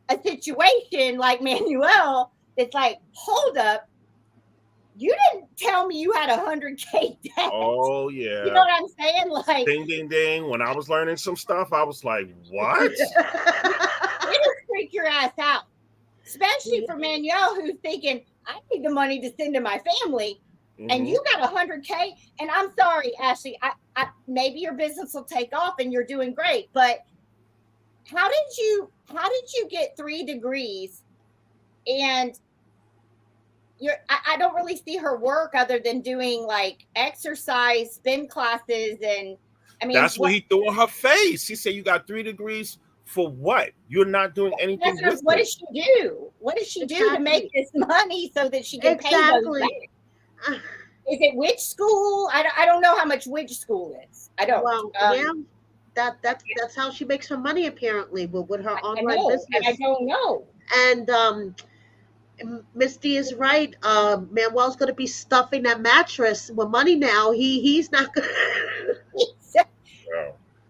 a situation like Manuel, it's like, hold up, you didn't tell me you had 100K debt. Oh yeah. You know what I'm saying? Like, ding ding ding. When I was learning some stuff, I was like, what? You just freak your ass out. Especially for Manuel, who's thinking, I need the money to send to my family. Mm-hmm. And you got 100K. And I'm sorry, Ashley, I maybe your business will take off and you're doing great, but how did you get 3 degrees? And I don't really see her work other than doing like exercise, spin classes, and I mean that's what he threw in her face. He said, "You got 3 degrees for what? You're not doing anything with what does she do? What does she do to make this money so that she can pay those back? Is it witch school? I don't know how much witch school is. I don't. Well, that's how she makes her money apparently with her online business. And I don't know. And Misty is right. Manuel's going to be stuffing that mattress with money now. He's not going to.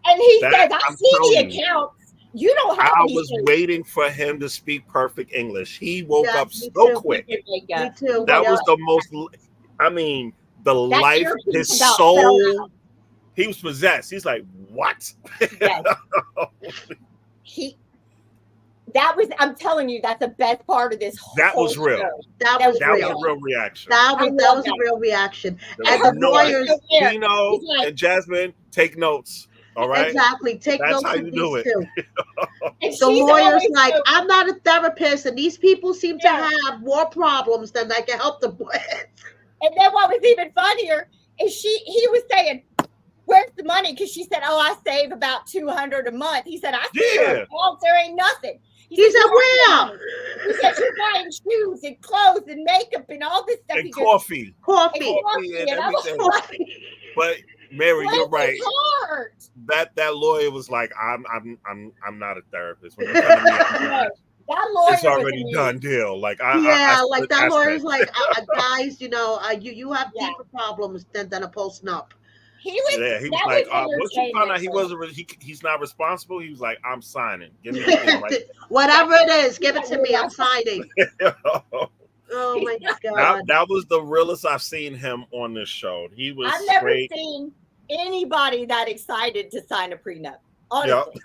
And he says, I see the accounts. You don't have I was waiting for him to speak perfect English. He woke up so quick. Me too. That was the most, the life, his soul. He was possessed. He's like, what? Yes. I'm telling you, that's the best part of this whole That was real. Show. That was a real reaction. That was a real reaction. And the lawyers, Gino and Jasmine, take notes. All right. Exactly. Take That's notes how you do it. The lawyer's like, I'm not a therapist, and these people seem to have more problems than I can help them with. And then what was even funnier is he was saying, where's the money? Because she said, I save about $200 a month. He said, I see her accounts, there ain't nothing. He said, where? He said, she's buying shoes and clothes and makeup and all this stuff. And coffee. And everything. But Mary, you're right. That lawyer was like, I'm not a therapist. When you come to me, that lawyer, it's already done deal. Like that lawyer's like, guys, you have deeper problems than a post-nup. He was like, once you found out he's not responsible, he was like, I'm signing. Give me the whatever it is, give it to me. I'm signing. Oh my God. That was the realest I've seen him on this show. He was I've never seen anybody that excited to sign a prenup. Honestly.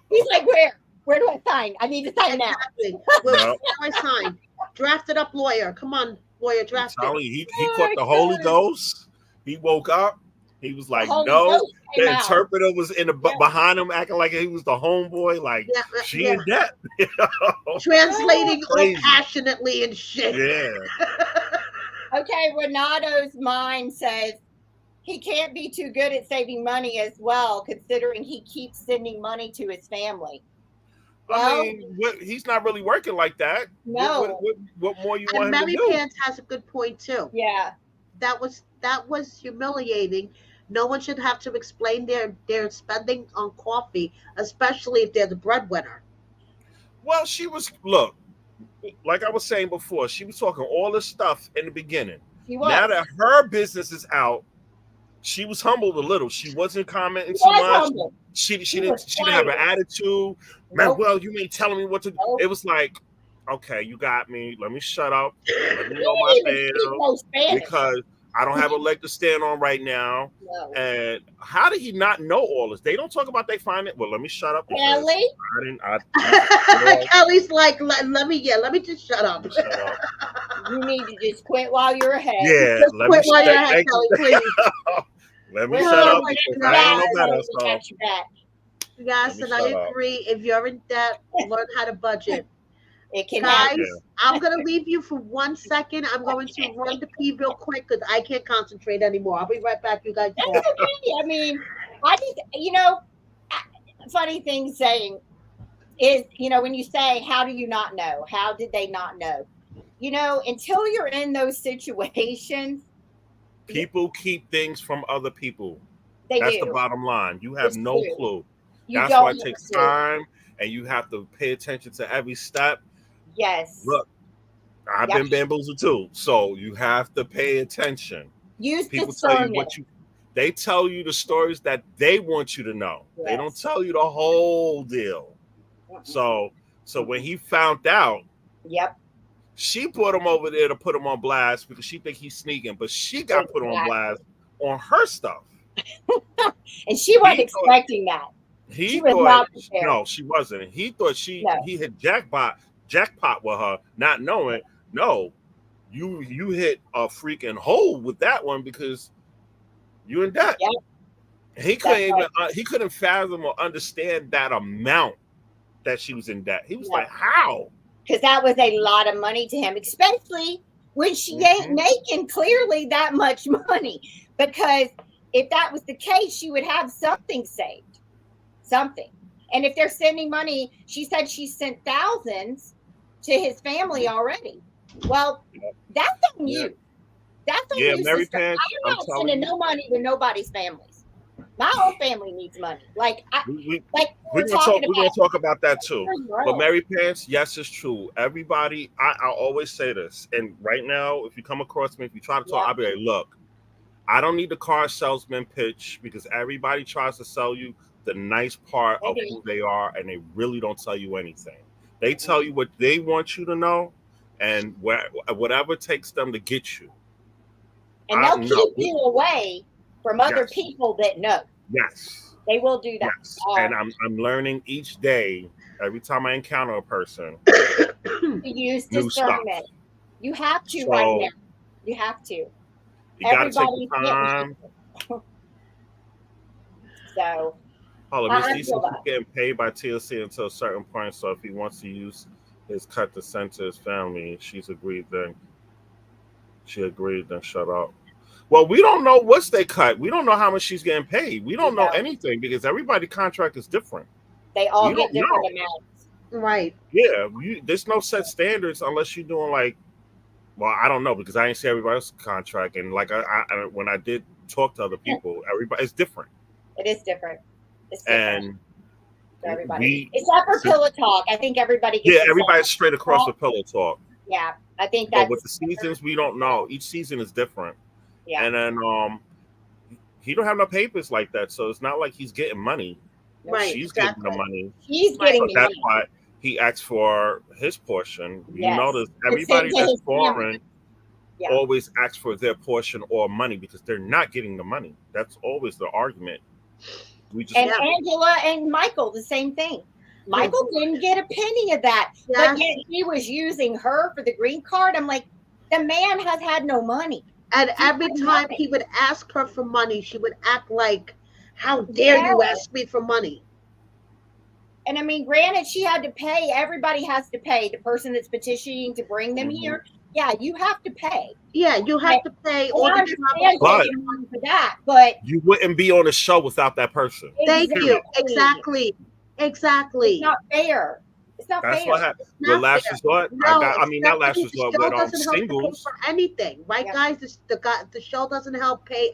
He's like, where? Where do I sign? I need to sign now. Exactly. Well, I sign. Drafted up lawyer. Come on, lawyer, draft it. He caught the Holy Ghost. He woke up. He was like, Holy no. Ghost came The out. interpreter was in the behind him, acting like he was the homeboy. Like she in debt. You know? Translating all Crazy. passionately and shit. Yeah. Okay, Renato's mind says he can't be too good at saving money as well, considering he keeps sending money to his family. Well, I mean, he's not really working like that. No. What more you And want him Mary to do? Pants has a good point too. Yeah. That was humiliating. No one should have to explain their spending on coffee, especially if they're the breadwinner. Well, look, like I was saying before, she was talking all this stuff in the beginning. She was. Now that her business is out, she was humbled a little. She wasn't commenting too much. Humbled. She didn't have an attitude. Nope. Manuel, you ain't telling me what to do. Nope. It was like, okay, you got me. Let me shut up. Let me know my bill because I don't have a leg to stand on right now. No. And how did he not know all this? They don't talk about they find it. Well, let me shut up. Kelly? Kelly's like, let me just shut up. You need to just quit while you're ahead. Yeah, just quit while you're ahead, Kelly, please. Let me shut up. I don't know better. So. Yes, and I agree. If you're in debt, learn how to budget. It can Guys, happen. I'm going to leave you for 1 second. I'm going to run to pee real quick because I can't concentrate anymore. I'll be right back. You guys That's okay. I mean, I just, funny thing saying is, when you say, how do you not know? How did they not know? Until you're in those situations. People keep things from other people. That's the bottom line. You have no clue. That's why it takes time, and you have to pay attention to every step. Yes. Look, I've been bamboozled too, so you have to pay attention. People tell you they tell you the stories that they want you to know. Yes. They don't tell you the whole deal. So when he found out, she put him over there to put him on blast because she think he's sneaking, but she got put on blast on her stuff. And she wasn't expecting that. She thought no, she wasn't. He thought he hit jackpot with her, not knowing. No, you hit a freaking hole with that one because you in debt. Yep. He couldn't fathom or understand that amount that she was in debt. He was like, how? Because that was a lot of money to him, especially when she ain't making clearly that much money. Because if that was the case, she would have something saved. Something. And if they're sending money, she said she sent thousands to his family already. Well, that's on you. That's on you, Mary sister. Pants, I'm not sending no money to nobody's families. My own family needs money. We're gonna talk about that too. But Mary Pants, yes, it's true. Everybody, I always say this, and right now, if you come across me, if you try to talk, I'll be like, look, I don't need the car salesman pitch because everybody tries to sell you the nice part of who they are, and they really don't tell you anything. They tell you what they want you to know, and whatever takes them to get you. And they'll keep you away from other people that know. Yes. They will do that. Yes. And I'm learning each day, every time I encounter a person, to use discernment. You have to right now. You have to. You got to take the time. So. He's getting paid by TLC until a certain point. So if he wants to use his cut to send to his family, she agreed. Then shut up. Well, we don't know what's they cut. We don't know how much she's getting paid. We don't know anything because everybody's contract is different. They all get different amounts. Right. Yeah. There's no set standards unless you're doing well, I don't know because I didn't see everybody's contract. And I when I did talk to other people, everybody's different. It is different. And for everybody. Except for pillow talk. I think everybody gets everybody's straight across the pillow talk. Yeah. I think that's but with the seasons, we don't know. Each season is different. Yeah. And then he don't have no papers like that, so it's not like he's getting money. Right. She's getting the money. She's getting the money. That's why he asked for his portion. Yes. You notice everybody that's foreign always asks for their portion or money because they're not getting the money. That's always the argument. And Angela and Michael, the same thing. Michael didn't get a penny of that. Yes. But yet he was using her for the green card. I'm like, the man has had no money. And every time he would ask her for money, she would act like, how dare you ask me for money? And I mean, granted, she had to pay. Everybody has to pay. The person that's petitioning to bring them here, yeah, you have to pay. Yeah, you have to pay all the time for that, but you wouldn't be on the show without that person. Thank you. Exactly. It's not fair. It's not That's fair. what happened. With Last Resort, no, not Last Resort, but Singles. For anything, right, guys? The show doesn't help pay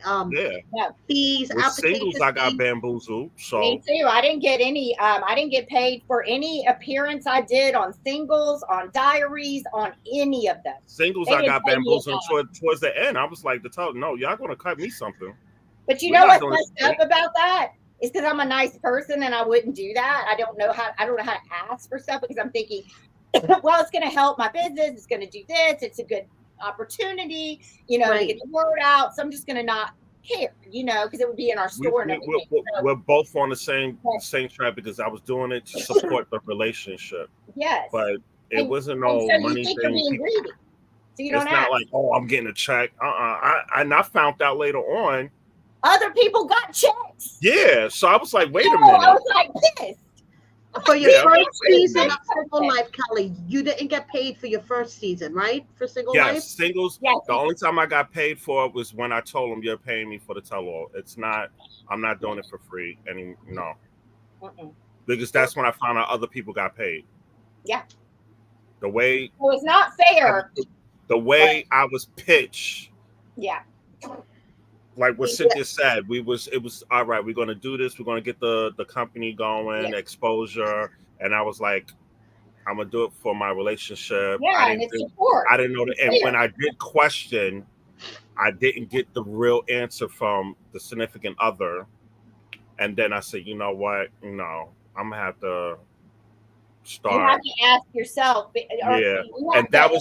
fees. With Singles, I got bamboozled. So me too. I didn't get any. I didn't get paid for any appearance I did on Singles, on Diaries, on any of them. Singles, I got bamboozled towards the end. I was like, no, y'all gonna cut me something. But you know what's messed up about that? It's because I'm a nice person and I wouldn't do that. I don't know how to ask for stuff because I'm thinking, well, it's going to help my business. It's going to do this. It's a good opportunity, to get the word out. So I'm just going to not care, because it would be in our store. We're both on the same track because I was doing it to support the relationship. Yes. But it wasn't no money thing. So you don't it's not like, oh, I'm getting a check. And I found out later on. Other people got checks. Yeah, so I was like, wait a minute. I was like, pissed. For your first season of Single Life, Kelly, you didn't get paid for your first season, right? For Single Life? Yes, Singles. Yes. The only time I got paid for it was when I told them you're paying me for the tell-all. I'm not doing it for free. No. Because that's when I found out other people got paid. Yeah. The way. Well, it's not fair. The way I was pitched. Yeah. Like what Cynthia said, it was all right. We're gonna do this. We're gonna get the company going, exposure, and I was like, I'm gonna do it for my relationship. Yeah, I didn't know that. And when I did question, I didn't get the real answer from the significant other. And then I said, you know what? No, I'm gonna have to start. You have to ask yourself. Yeah, and that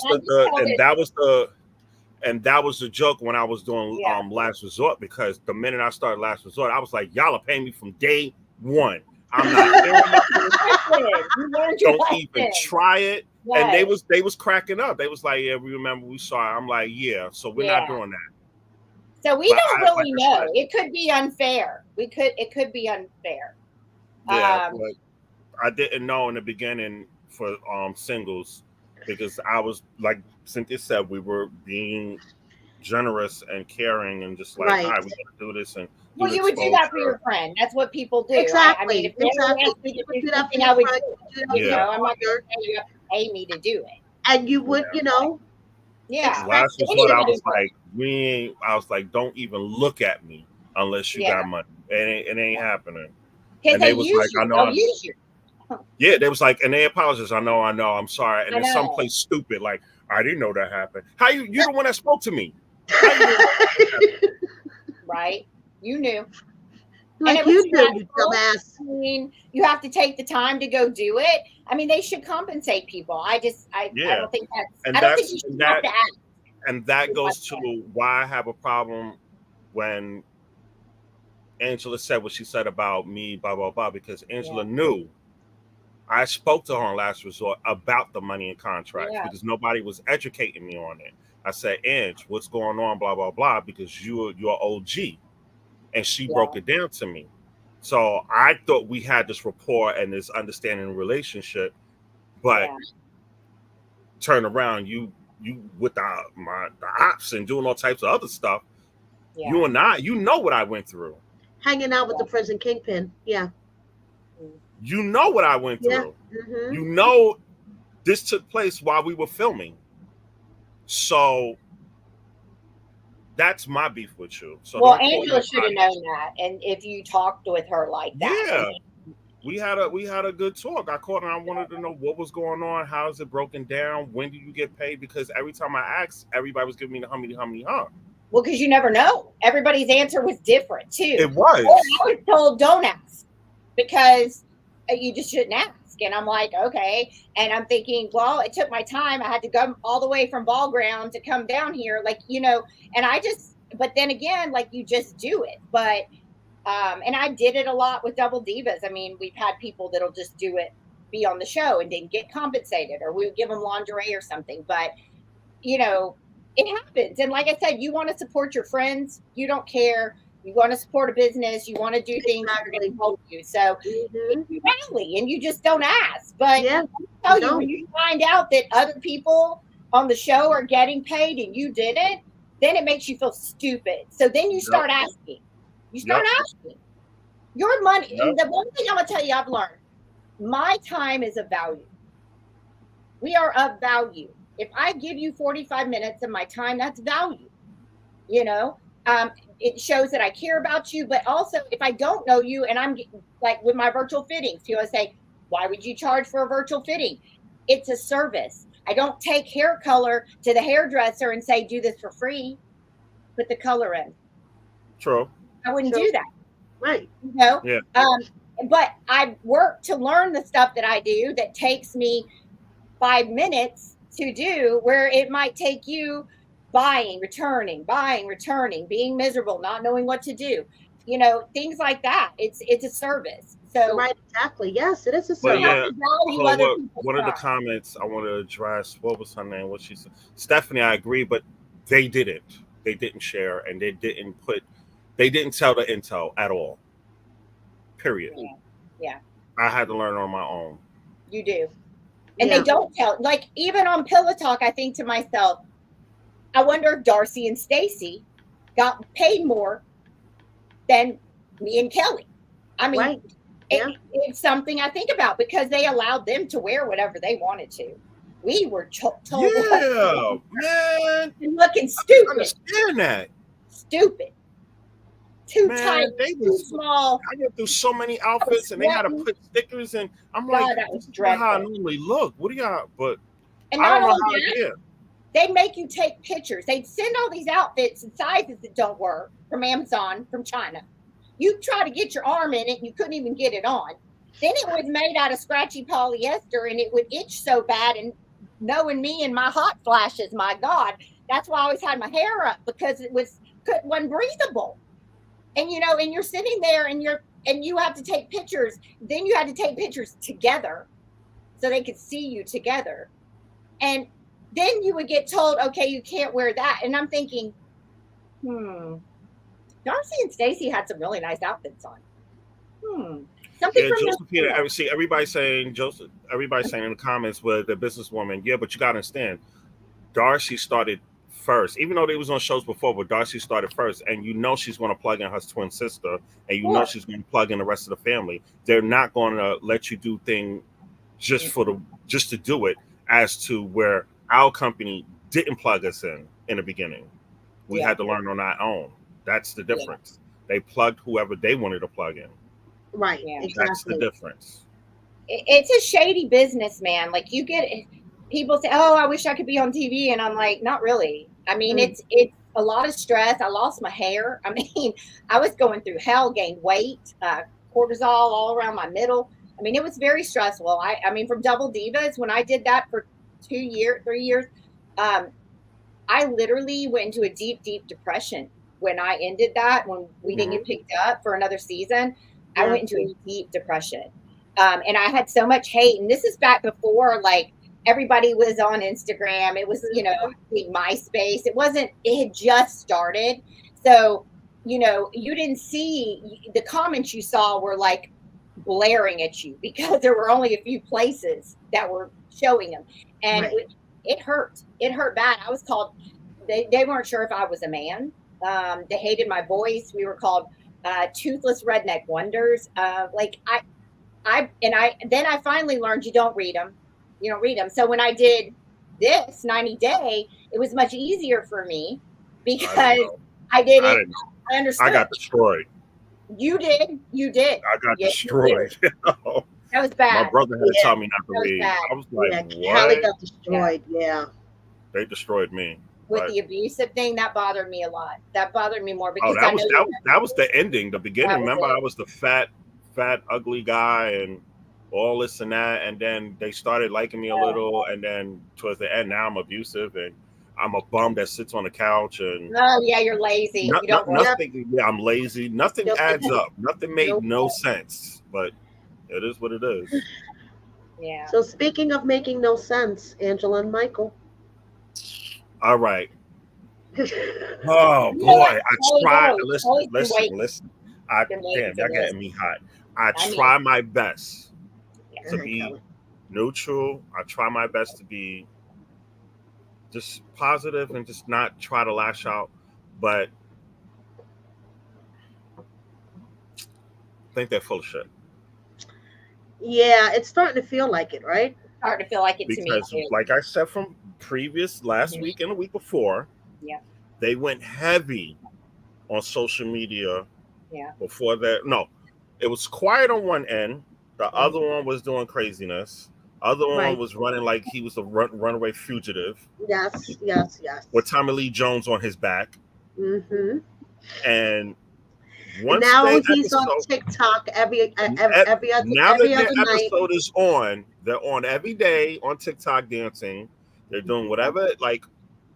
was the joke when I was doing Last Resort, because the minute I started Last Resort, I was like, y'all are paying me from day one. I'm not don't even try it. Yes. And they was cracking up. They was like, yeah, we remember, we saw it. I'm like, yeah, so we're not doing that. So we don't really know. It could be unfair. It could be unfair. Yeah, but I didn't know in the beginning for Singles, because I was, like Cynthia said, we were being generous and caring and just like, all right, we gotta do this. And well, you would do that for your friend. That's what people do. Exactly. I mean, if you would do that for your friend, I'm not going to say you have to pay me to do it. And you would, Yeah. Last Resort, I was like, don't even look at me unless you got money. It ain't happening. And they was like, I know. Yeah, they was like, and they apologized. I know, I'm sorry. And then someplace stupid, like, I didn't know that happened. How you're the one that spoke to me. Right? You knew. Like you knew, you dumbass. I mean, you have to take the time to go do it. I mean, they should compensate people. I don't think that's you should have to ask. And that goes to why I have a problem when Angela said what she said about me, blah, blah, blah, because Angela knew. I spoke to her on Last Resort about the money and contracts because nobody was educating me on it. I said, Ange, what's going on, blah, blah, blah, because you're OG. And she broke it down to me. So I thought we had this rapport and this understanding relationship, but turn around, you with the ops and doing all types of other stuff. Yeah. You and I, what I went through. Hanging out with the prison kingpin. Yeah. You know what I went through. Mm-hmm. You know this took place while we were filming. So that's my beef with you. So well, Angela should have known that. And if you talked with her like that. Yeah. We had a good talk. I called and I wanted to know what was going on. How is it broken down? When do you get paid? Because every time I asked, everybody was giving me the hummy. Well, because you never know. Everybody's answer was different too. It was. I was told don't ask because you just shouldn't ask. And I'm like, okay. And I'm thinking, well, it took my time. I had to go all the way from Ball Ground to come down here. Like, and but then again, like you just do it. But, and I did it a lot with Double Divas. I mean, we've had people that'll just do it be on the show and didn't get compensated, or we would give them lingerie or something. But, you know, it happens. And like I said, you want to support your friends. You don't care. You want to support a business. You want to do things that are going to help you. So you rally and you just don't ask. But I tell you, when you find out that other people on the show are getting paid and you didn't, then it makes you feel stupid. So then you start asking. You start asking. Your money. And the one thing I'm going to tell you I've learned, my time is of value. We are of value. If I give you 45 minutes of my time, that's value. You know, it shows that I care about you. But also, if I don't know you and I'm like with my virtual fittings, you want to say, why would you charge for a virtual fitting? It's a service. I don't take hair color to the hairdresser and say, do this for free. Put the color in. True. I wouldn't do that. Right. You know? Yeah. But I work to learn the stuff that I do that takes me 5 minutes to do, where it might take you buying, returning, being miserable, not knowing what to do. You know, things like that. It's a service. So right, exactly. Yes, it is a But service. yeah, one of the comments I want to address, what was her name? What she said? Stephanie, I agree, but they didn't. They didn't share, and they didn't tell the intel at all. Period. Yeah. I had to learn on my own. You do. And they don't tell. Like, even on Pillow Talk, I think to myself, I wonder if Darcy and Stacy got paid more than me and Kelly. I mean, it's something I think about, because they allowed them to wear whatever they wanted to. We were told. Yeah, man. Looking stupid. I understand that. Stupid. Too tight, too small. I went through so many outfits and they had to put stickers in. I'm like, this is how I normally look. What do y'all? But and I don't know how to get. They make you take pictures. They'd send all these outfits and sizes that don't work from Amazon, from China. You try to get your arm in it and you couldn't even get it on. Then it was made out of scratchy polyester and it would itch so bad. And knowing me and my hot flashes, my God, that's why I always had my hair up, because it wasn't breathable. And, you know, and you're sitting there and you have to take pictures. Then you had to take pictures together so they could see you together. And then you would get told, okay, you can't wear that. And I'm thinking, Darcy and Stacy had some really nice outfits on. Something Josephina, see, everybody's saying in the comments, well, the businesswoman, yeah, but you got to understand, Darcy started first, even though they was on shows before, but Darcy started first, and you know she's going to plug in her twin sister, and you know she's going to plug in the rest of the family. They're not going to let you do things just to do it, as to where our company didn't plug us in the beginning. We had to learn on our own. That's the difference. They plugged whoever they wanted to plug in. Right. Yeah. Exactly. That's the difference. It's a shady business, man. Like, you get people say, "Oh, I wish I could be on TV," and I'm like, not really. I mean, it's a lot of stress. I lost my hair. I mean, I was going through hell, gained weight, cortisol all around my middle. I mean, it was very stressful. I mean, from Double Divas, when I did that for 3 years, I literally went into a deep, deep depression when I ended that, when we didn't get picked up for another season. I went into a deep depression. And I had so much hate. And this is back before, like, everybody was on Instagram. It was, you know, MySpace. It had just started. So, you know, you didn't see, the comments you saw were like blaring at you, because there were only a few places that were showing them. And it hurt. It hurt bad. I was called, they weren't sure if I was a man. They hated my voice. We were called toothless redneck wonders. Then I finally learned you don't read them. You don't read them. So when I did this 90 Day, it was much easier for me, because I understood. I got destroyed. You did. I got destroyed. That was bad. My brother had to tell me not to read. I was like, what? Callie got destroyed. Yeah. They destroyed me. With the abusive thing, that bothered me a lot. That bothered me more, because that was the ending, the beginning. Remember, I was the fat, ugly guy and all this and that, and then they started liking me a little, and then towards the end, now I'm abusive and I'm a bum that sits on the couch and you're lazy. I'm lazy. Nothing adds up. Nothing made no sense, but it is what it is. Yeah. So speaking of making no sense, Angela and Michael. All right. Oh You know boy, what? I Holy try. Ghost. Listen, Always been listen, waiting. listen. I Been waiting damn, for y'all this. getting me hot. I I try my best Yeah. to be neutral. I try my best to be just positive and just not try to lash out. But I think they're full of shit. Yeah, it's starting to feel like it, right? Starting to feel like it to me Because, too. like I said from previous last Mhm. week and the week before, Yeah. they went heavy on social media Yeah. before that. No, it was quiet on one end. The other one was doing craziness. Other one Right. was running like he was a runaway fugitive Yes, yes, yes. with Tommy Lee Jones on his back. Mm-hmm. And And once now they he's on episode, TikTok every now that every their other night. episode is on, they're on every day on TikTok dancing. They're doing whatever. Like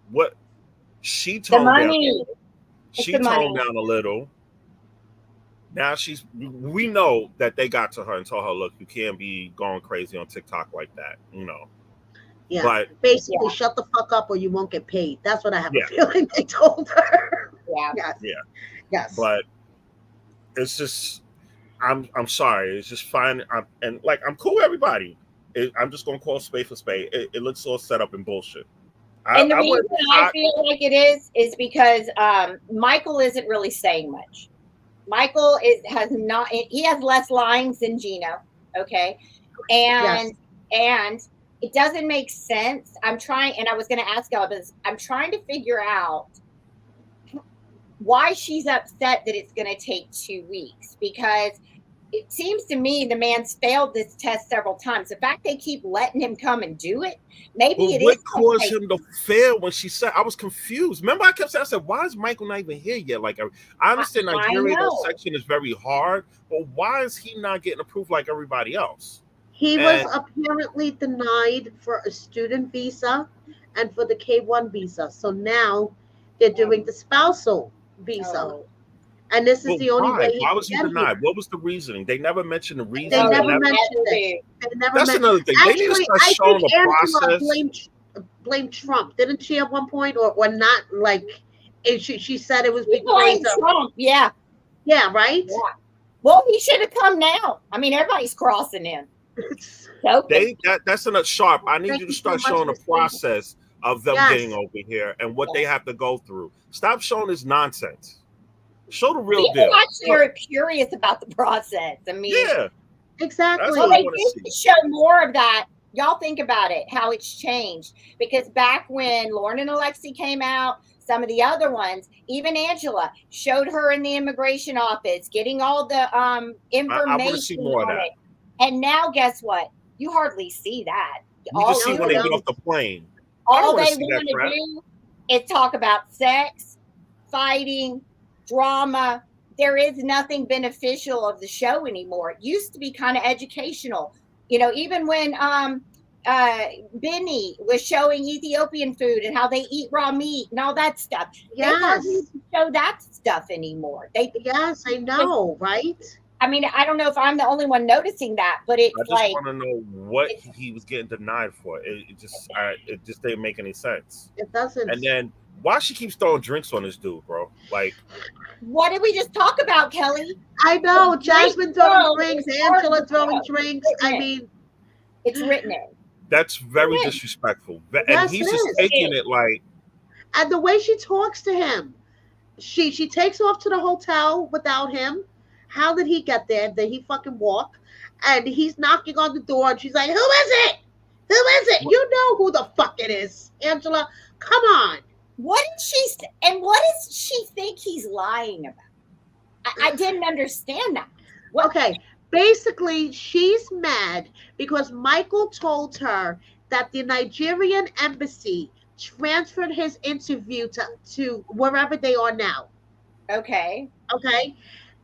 what she The toned down. money. It's She the toned money. down a little. Now we know that they got to her and told her, look, you can't be going crazy on TikTok like that, you know. Yeah. But Basically, shut the fuck up or you won't get paid. That's what I have Yeah. a feeling they told her. Yeah. Yes. Yeah. Yes. but it's just I'm sorry. It's just fine. I'm cool with everybody. I'm just gonna call spade for spade. It looks all set up and bullshit. And the I reason went I hot. feel like it is because Michael isn't really saying much. Michael he has less lines than Gino, okay? And it doesn't make sense. I'm trying, and I was gonna ask y'all this, I'm trying to figure out why she's upset that it's gonna take 2 weeks, because it seems to me the man's failed this test several times. The fact they keep letting him come and do it, maybe But it what is caused him to fail when she said? I was confused. Remember, I kept saying, I said, "Why is Michael not even here yet?" Like, I understand I Nigeria, that know. section is very hard, but why is he not getting approved like everybody else? He was apparently denied for a student visa and for the K1 visa. So now they're doing the spousal visa. Oh. And this is But the only way he why can was he get denied? here. What was the reasoning? They never mentioned the reason. They No, never they mentioned never it. do. They never That's mentioned. another thing. They need to Actually, start I showing think the Angela process. blamed Trump. Didn't she at one point, or not? Like, she said it was He blamed because of Trump. Yeah. yeah, right. Yeah. Well, he should have come now. I mean, everybody's crossing him. So That's enough sharp. I need Thank you to you so start much, showing the Miss Lee. process of them Yes. getting over here and what they have to go through. Stop showing this nonsense. Show the real people deal. actually are curious about the process. I mean, Yeah, Exactly. that's well, what I they want need to to see. show more of that. Y'all think about it, how it's changed. Because back when Lauren and Alexi came out, some of the other ones, even Angela, showed her in the immigration office, getting all the I information want to see more of on that. it. And now, guess what? You hardly see that. We just see No, when you they get don't. off the plane. I don't All want they to see that want to crap. do is talk about sex, fighting, drama. There is nothing beneficial of the show anymore. It used to be kind of educational. You know, even when Benny was showing Ethiopian food and how they eat raw meat and all that stuff. They hardly Yes. show that stuff anymore. Yes, I know, right? I mean, I don't know if I'm the only one noticing that, but it's I just like want to know what he was getting denied for. It just didn't make any sense. It doesn't. And then why she keeps throwing drinks on this dude, bro? Like, what did we just talk about, Kelly? I know. Jasmine throwing drinks, is part of Angela the throwing show. drinks. It's written I in. mean, It's written in. that's very Yeah. disrespectful. And Yes, he's it just is. taking it like, and the way she talks to him, she takes off to the hotel without him. How did he get there? Did he fucking walk? And he's knocking on the door, and she's like, "Who is it? Who is it? You know who the fuck it is, Angela. Come on." What did she say? And what does she think he's lying about? I didn't understand that. What? Okay, basically, she's mad because Michael told her that the Nigerian embassy transferred his interview to wherever they are now. Okay. Okay,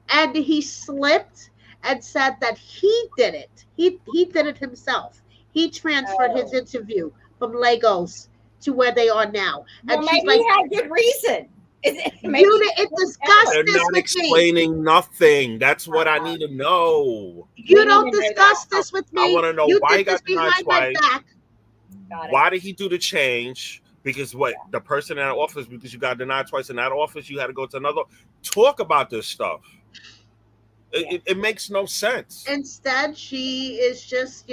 and he slipped and said that he did it. He did it himself. He transferred his interview from Lagos to where they are now. Well, And she's maybe like, he had good reason. You didn't discuss They're this not with explaining nothing. That's what I need to know. You don't discuss this with me. I want to know you why did he got this denied behind my twice. back. Why did he do the change? Because the person in that office, because you got denied twice in that office, you had to go to another. Talk about this stuff. It makes no sense. Instead, she is just,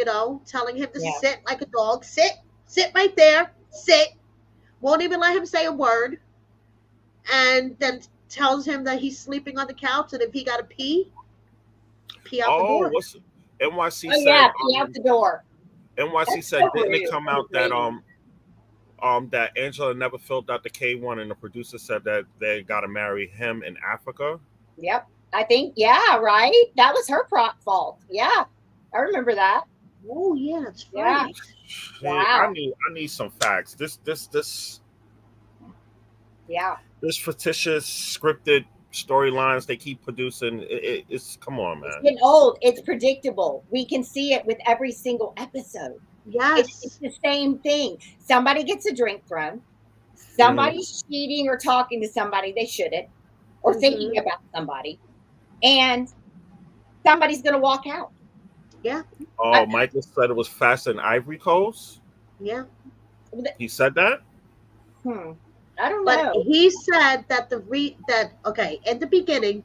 telling him to sit like a dog. Sit right there. Sit. Won't even let him say a word. And then tells him that he's sleeping on the couch, and if he got to pee out the door. What's NYC Oh, said? Pee out the door. NYC said, so didn't rude. it come out that that Angela never filled out the K1, and the producer said that they got to marry him in Africa? Yep. I think, right? That was her fault. Yeah. I remember that. Oh, yeah, that's right. Yeah. Wow. I need some facts. This fictitious scripted storylines they keep producing, it's come on, man. It's getting old. It's predictable. We can see it with every single episode. Yes. It's the same thing. Somebody gets a drink thrown. Somebody's cheating or talking to somebody they shouldn't, or thinking about somebody, and somebody's going to walk out. Yeah. Oh, Michael said it was Fast and Ivory Coast. Yeah. He said that? I don't know. But he said that in the beginning,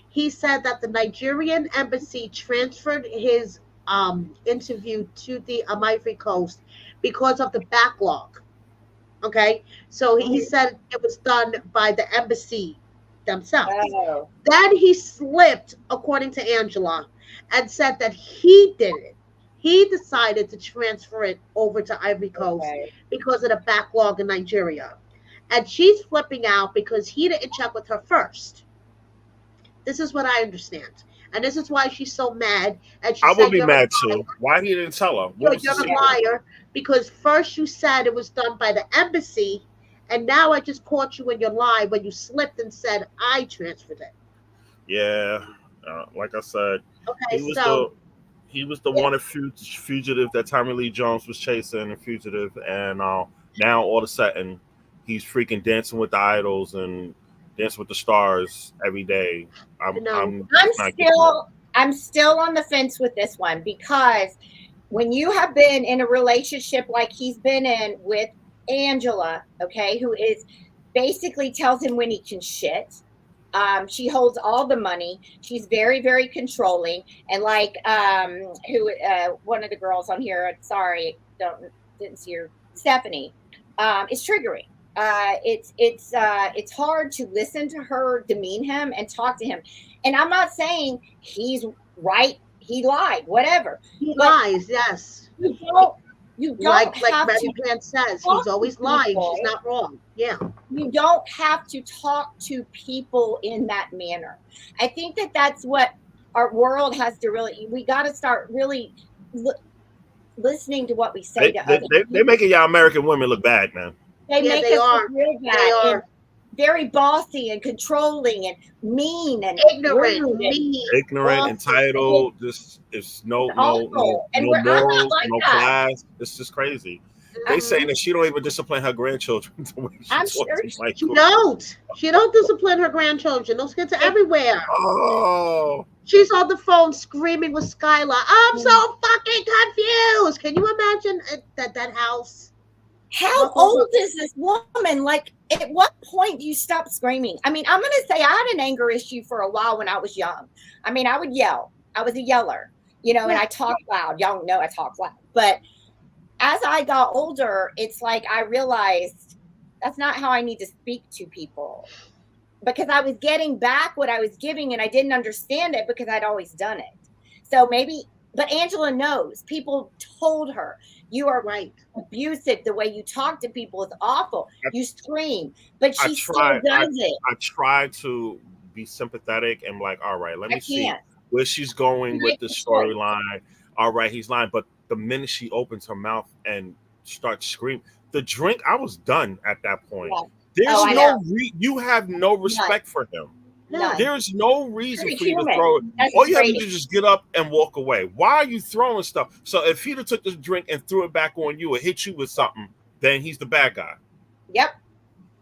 he said that the Nigerian embassy transferred his interview to the Ivory Coast because of the backlog. Okay, so he said it was done by the embassy themselves. Oh. Then he slipped, according to Angela, and said that he did it. He decided to transfer it over to Ivory Coast because of the backlog in Nigeria. And she's flipping out because he didn't check with her first. This is what I understand. And this is why she's so mad. And I would be mad too. Why he didn't tell her? You're a liar. Because first you said it was done by the embassy. And now I just caught you in your lie when you slipped and said I transferred it. Yeah. Like I said, he was the wanted fugitive that Tommy Lee Jones was chasing, a fugitive. And now all of a sudden, he's freaking dancing with the idols and dancing with the stars every day. I'm still on the fence with this one, because when you have been in a relationship like he's been in with Angela, who is basically tells him when he can shit. She holds all the money. She's very, very controlling. And like one of the girls on here, sorry, didn't see her, Stephanie, is triggering. It's hard to listen to her, demean him, and talk to him. And I'm not saying he's right. He lied, whatever. He lies, yes. You don't like have Mary to Pan says, he's always lying. She's not wrong. Yeah. You don't have to talk to people in that manner. I think that's what our world has to we got to start really listening to what we say to others. They're making y'all American women look bad, man. They make us look real bad. They are very bossy and controlling and mean and ignorant, entitled. This is no morals, no class. It's just crazy. They saying that she don't even discipline her grandchildren. I'm sure she don't. She don't discipline her grandchildren. Those kids are everywhere. Oh. She's on the phone screaming with Skylar. I'm so fucking confused. Can you imagine that house? How old is this woman? Like, at what point do you stop screaming? I mean, I'm going to say I had an anger issue for a while when I was young. I mean, I would yell. I was a yeller, and I talk loud. Y'all know I talk loud. But as I got older, it's like I realized that's not how I need to speak to people, because I was getting back what I was giving and I didn't understand it because I'd always done it. So but Angela knows. People told her, you are abusive. The way you talk to people is awful. You scream, but she still does it. I try to be sympathetic and like, all right, let me see where she's going with the storyline. All right, he's lying. But the minute she opens her mouth and starts screaming, the drink, I was done at that point. Yeah. There's you have no respect for him. No. There's no reason for you to throw it. All you have to do is just get up and walk away. Why are you throwing stuff? So if he'd have took this drink and threw it back on you or hit you with something, then he's the bad guy. Yep.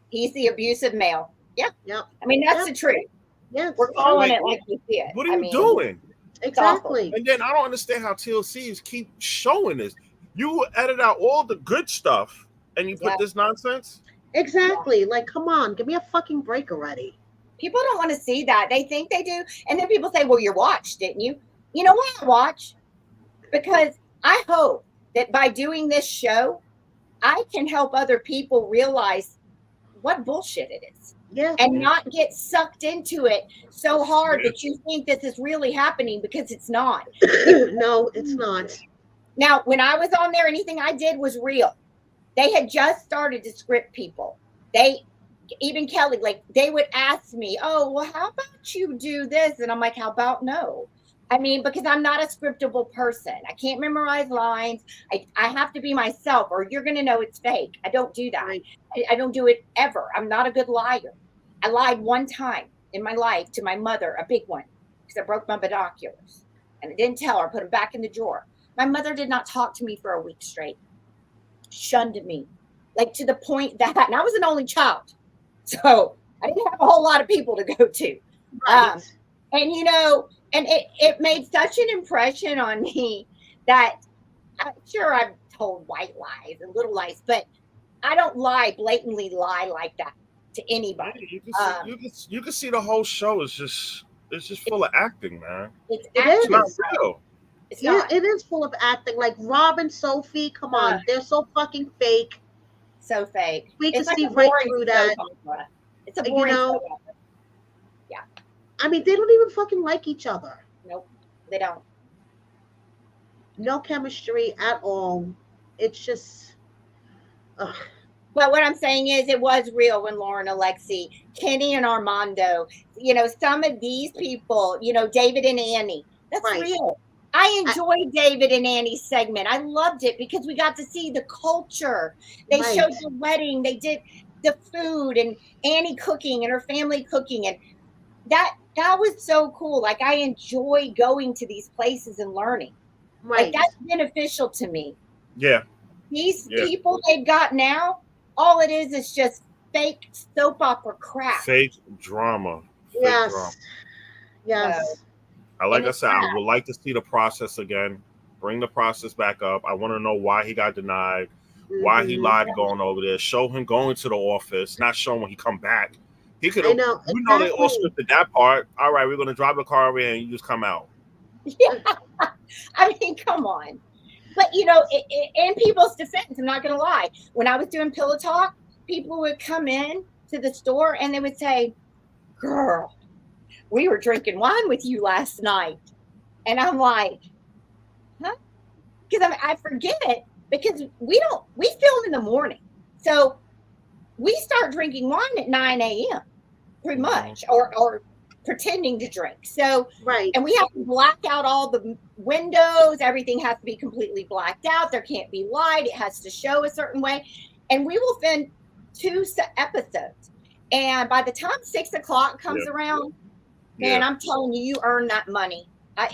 He's the abusive male. Yeah. Yep. I mean, that's the truth. Yes. We're calling it like we see it. What are you doing? Exactly. And then I don't understand how TLCs keep showing this. You edit out all the good stuff and you put this nonsense? Exactly. Yeah. Like, come on, give me a fucking break already. People don't want to see that. They think they do. And then people say, well, you watched, didn't you? You know why I watch? Because I hope that by doing this show, I can help other people realize what bullshit it is. Yeah. And not get sucked into it so hard that you think this is really happening, because it's not. No, it's not. Now, when I was on there, anything I did was real. They had just started to script people. Even Kelly, like, they would ask me, oh, well, how about you do this? And I'm like, how about no? I mean, because I'm not a scriptable person. I can't memorize lines. I have to be myself, or you're going to know it's fake. I don't do that. Right. I don't do it ever. I'm not a good liar. I lied one time in my life to my mother, a big one, because I broke my binoculars. And I didn't tell her, put them back in the drawer. My mother did not talk to me for a week straight. Shunned me. Like, to the point that, and I was an only child. So I didn't have a whole lot of people to go to. Right. And, you know, and it made such an impression on me that I'm sure I've told white lies and little lies, but I don't blatantly lie like that to anybody. You can see the whole show is just full of acting, man. It's not real. It is full of acting. Like Rob and Sophie, come on, they're so fucking fake. So fake. We can see right through that. It's a boring soap opera. Yeah. I mean, they don't even fucking like each other. Nope, they don't. No chemistry at all. It's just. Ugh. But what I'm saying is, it was real when Lauren, Alexi, Kenny, and Armando, you know, some of these people, you know, David and Annie, that's real. I enjoyed David and Annie's segment. I loved it because we got to see the culture. They showed the wedding. They did the food, and Annie cooking and her family cooking. And that was so cool. Like, I enjoy going to these places and learning. Like, that's beneficial to me. Yeah. These people they've got now, all it is just fake soap opera crap. Fake drama. Yes. Like I said, I would like to see the process again. Bring the process back up. I want to know why he got denied, why he lied going over there. Show him going to the office, not show him when he come back. He could have. We know they all scripted that part. All right, we're going to drive the car over here and you just come out. Yeah. I mean, come on. But, you know, in people's defense, I'm not going to lie. When I was doing Pillow Talk, people would come in to the store and they would say, girl, we were drinking wine with you last night. And I'm like, huh? Because I forget it, because we film in the morning. So we start drinking wine at 9 a.m. pretty much, or pretending to drink. So, and we have to black out all the windows. Everything has to be completely blacked out. There can't be light. It has to show a certain way. And we will film 2 episodes. And by the time 6 o'clock comes around, man, I'm telling you, you earn that money.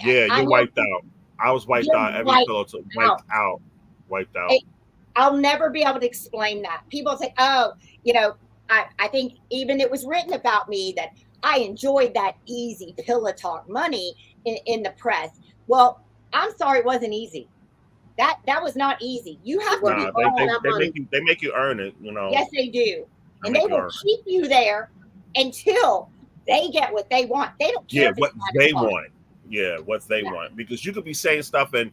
You're wiped out. I was wiped out every pillow. Wiped out. I'll never be able to explain that. People say, oh, you know, I think even it was written about me that I enjoyed that easy Pillow Talk money in the press. Well, I'm sorry, it wasn't easy. That was not easy. You have to they make you earn it, you know. Yes, they do. And they will keep you there until they get what they want. They don't care. What they want. Yeah, what they want. Because you could be saying stuff and,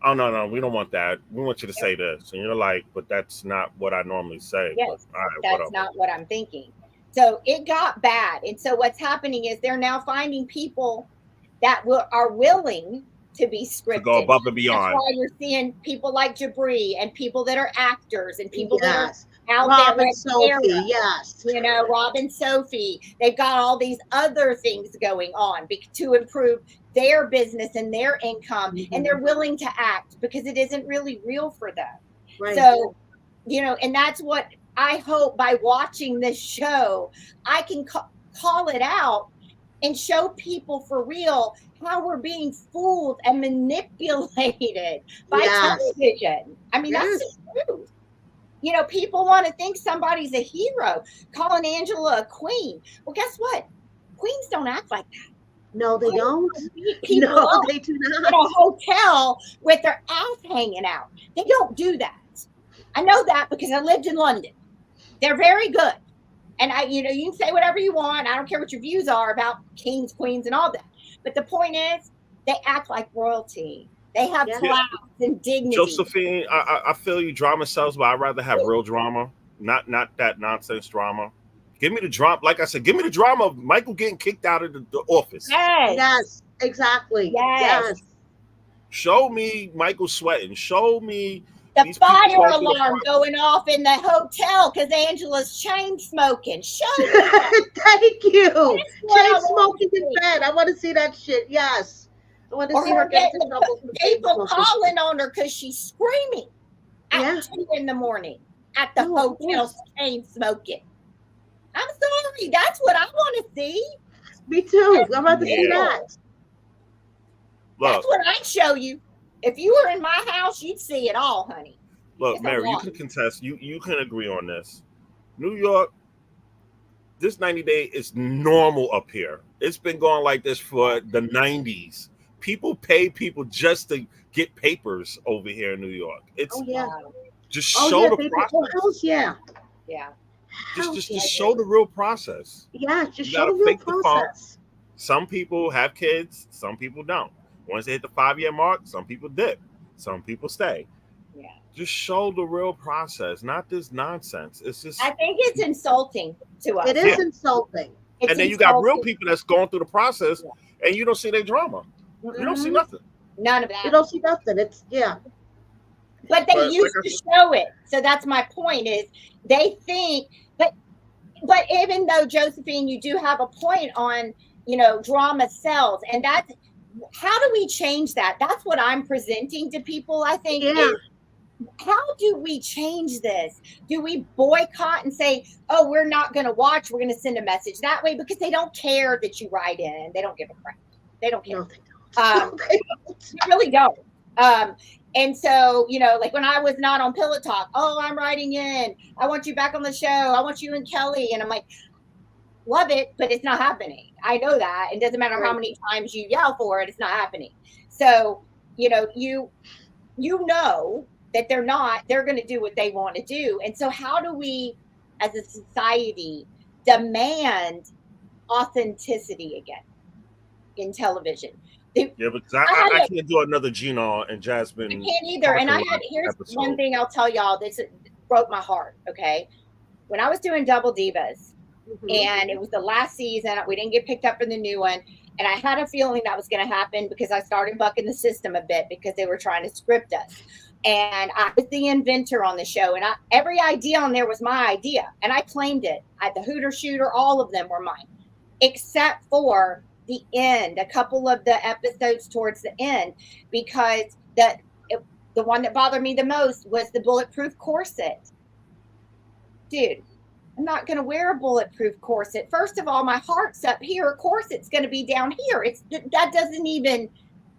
oh, no, we don't want that. We want you to say this. And you're like, but that's not what I normally say. Yes, that's not what I'm thinking. So it got bad. And so what's happening is they're now finding people that are willing to be scripted. To go above and beyond. That's why you're seeing people like Jabri and people that are actors and people that are out Rob there. And Sophie, You know, Rob and Sophie. They've got all these other things going on to improve their business and their income. And they're willing to act because it isn't really real for them. Right. So, you know, and that's what I hope by watching this show, I can call it out and show people for real how we're being fooled and manipulated by television. I mean, that's the truth. You know, people want to think somebody's a hero, calling Angela a queen. Well, guess what? Queens don't act like that. No, they don't. Beat people No, up they do in not. a hotel with their ass hanging out. They don't do that. I know that because I lived in London. They're very good. And you can say whatever you want. I don't care what your views are about kings, queens, and all that. But the point is, they act like royalty. They have class and dignity. Josephine, I feel you. Drama sells, but I'd rather have real drama, not that nonsense drama. Give me the drama. Like I said, give me the drama of Michael getting kicked out of the office. Yes, exactly. Yes. Show me Michael sweating. Show me the fire alarm going off in the hotel because Angela's chain smoking. Show me that. Thank you. Chain smoking in bed. I want to see that shit. Yes. I want to see her get into trouble. People calling on her because she's screaming at 2 in the morning at the hotel chain smoking. I'm sorry. That's what I want to see. Me too. I'm about to see that. Look, that's what I'd show you. If you were in my house, you'd see it all, honey. Look, Mary, you can contest. You can agree on this. New York, this 90 day is normal up here. It's been going like this for the 90s. People pay people just to get papers over here in New York. It's just show the process. Yeah. Just show the real process. Yeah, just show the real process. Some people have kids, some people don't. Once they hit the 5-year mark, some people dip, some people stay. Yeah. Just show the real process, not this nonsense. It's just. I think it's insulting to us. It is insulting. And then you got real people that's going through the process, and you don't see their drama. You don't see nothing. None of that. You don't see nothing. It's But they used to show it. So that's my point. Is they think, but even though Josephine, you do have a point on, drama sells, and that's. How do we change that? That's what I'm presenting to people, I think. Yeah. How do we change this? Do we boycott and say, oh, we're not going to watch. We're going to send a message that way because they don't care that you write in. They don't give a crap. They don't care. No, they don't. They really don't. And so, like when I was not on Pillow Talk, oh, I'm writing in. I want you back on the show. I want you and Kelly. And I'm like, love it, but it's not happening. I know that. It doesn't matter how many times you yell for it, it's not happening. So, you know that they're going to do what they want to do. And so how do we, as a society, demand authenticity again in television? Because I can't do another Gino and Jasmine. I can't either. And here's one thing I'll tell y'all. This broke my heart, okay? When I was doing Double Divas, and it was the last season, we didn't get picked up for the new one. And I had a feeling that was going to happen because I started bucking the system a bit because they were trying to script us. And I was the inventor on the show. And every idea on there was my idea. And I claimed it. The Hooter Shooter, all of them were mine. Except for the end, a couple of the episodes towards the end. Because the one that bothered me the most was the bulletproof corset. Dude. I'm not going to wear a bulletproof corset. First of all, my heart's up here. Corset's going to be down here.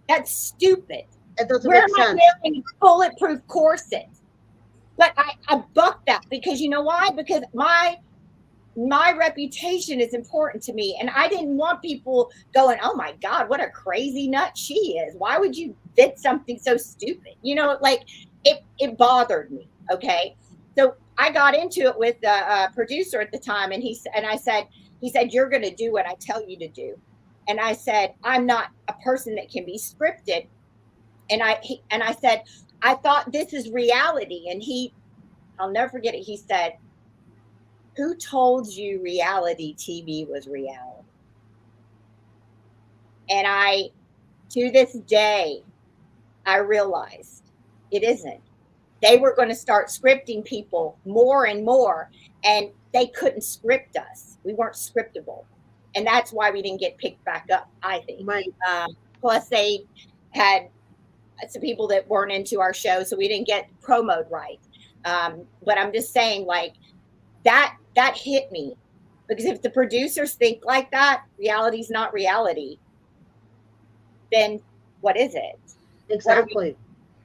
That's stupid. It doesn't Where make sense. am I wearing a bulletproof corset? But I bucked that because you know why? Because my reputation is important to me. And I didn't want people going, oh my God, what a crazy nut she is. Why would you fit something so stupid? It bothered me. Okay. So I got into it with the producer at the time, and he said, you're going to do what I tell you to do. And I said, I'm not a person that can be scripted. And I said, I thought this is reality. And I'll never forget it. He said, who told you reality TV was reality? And to this day, I realized it isn't. They were going to start scripting people more and more, and they couldn't script us. We weren't scriptable. And that's why we didn't get picked back up, I think. Right. Plus, they had some people that weren't into our show, so we didn't get promoted right. But I'm just saying, like, that hit me. Because if the producers think like that, reality's not reality, then what is it? Exactly.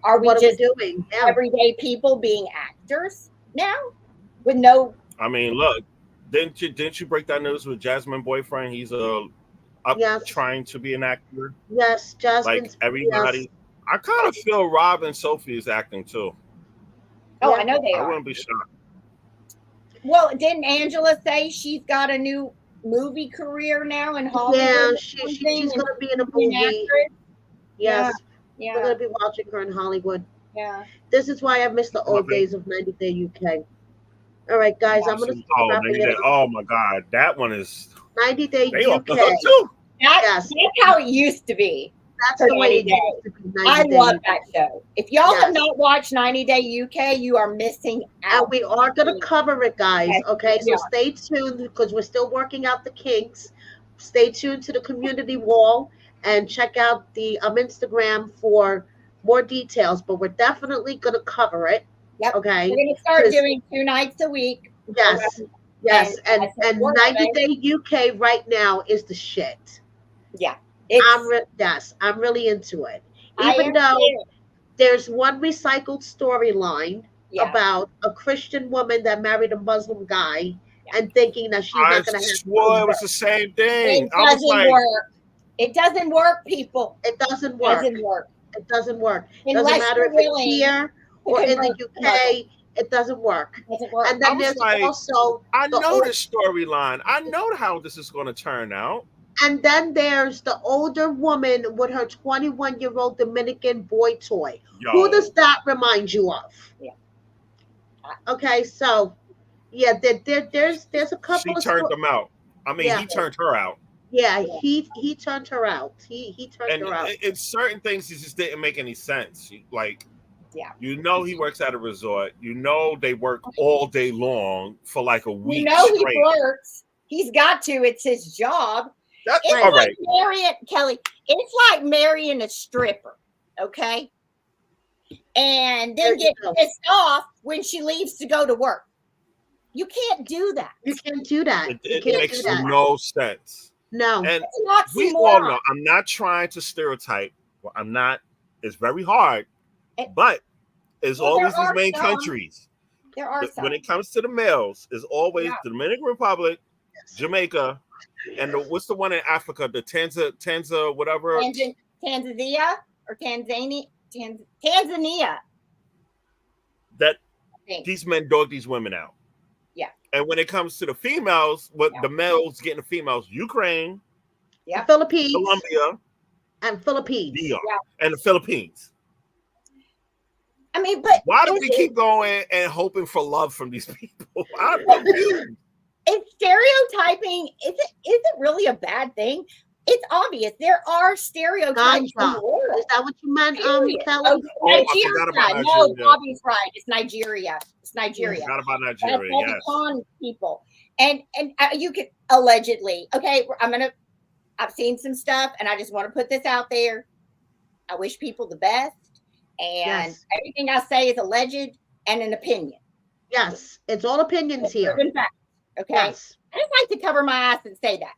Are we just doing? Everyday people being actors? now with no. I mean, look, didn't you break that news with Jasmine boyfriend? He's up Yes. trying to be an actor. Yes, Like Jasmine's. everybody. Yes. I kind of feel Rob and Sophie is acting too. Oh, Yeah. I know they I are. wouldn't be shocked. Well, didn't Angela say she's got a new movie career now in Hollywood? Yeah, she's gonna be in a movie. Yes. Yeah. We're gonna be watching her in Hollywood. Yeah. This is why I miss the old days of 90 Day UK. All right, guys, I'm gonna start wrapping it up. Oh my God, that one is 90 Day they off UK. the hook too. Yes. That's how it used to be. That's the way it used to be. 90 I Day love UK. that show. If y'all have not watched 90 Day UK, you are missing out. And we are going to cover it, guys. Yes, Okay, so yeah. stay tuned because we're still working out the kinks. Stay tuned to the community wall and check out the Instagram for more details. But we're definitely going to cover it. Yep. Okay. We're going to start doing 2 nights a week. Yes. Yes. And 90 Day UK right now is the shit. Yeah. I'm really into it. Even though there's one recycled storyline about a Christian woman that married a Muslim guy and thinking that she's not going to have. I swore it was the same thing. It doesn't work. It doesn't work, people. It doesn't work. It doesn't work. It doesn't matter if it's here or in the UK. It doesn't work. And then there's also I know the storyline. I know how this is going to turn out. And then there's the older woman with her 21-year-old Dominican boy toy. Yo. Who does that remind you of? Yeah. Okay, so yeah, there's a couple. She turned them out. I mean, he turned her out. Yeah, he turned her out. He turned her out. And certain things he just didn't make any sense. Like, you know, he works at a resort. You know, they work all day long for like a week. You know, straight. He works. He's got to. It's his job. It's all like marrying Kelly. It's like marrying a stripper, okay? And then get pissed off when she leaves to go to work. You can't do that. You can't do that. It makes no sense. No. And we all know. I'm not trying to stereotype. Well, I'm not. It's very hard. But it's always these main countries. There are some. When it comes to the males, it's always the Dominican Republic, Jamaica, and what's the one in Africa? The Tanzania, whatever. Tanzania or Tanzania. That these men dog these women out. Yeah. And when it comes to the females, the males getting the females, Ukraine, Philippines, Colombia, and Philippines, and the Philippines. I mean, but why do we keep going and hoping for love from these people? I'm confused. It's stereotyping. Is it really a bad thing? It's obvious. There are stereotypes in the world. Is that what you meant, Kelly? Nigeria. No, Bobby's right. It's Nigeria. It's Nigeria. Not about Nigeria. That's all the con people. And you could allegedly. Okay, I've seen some stuff, and I just want to put this out there. I wish people the best, and everything I say is alleged and an opinion. Yes, it's all opinions here. Okay. Yes. I just like to cover my ass and say that.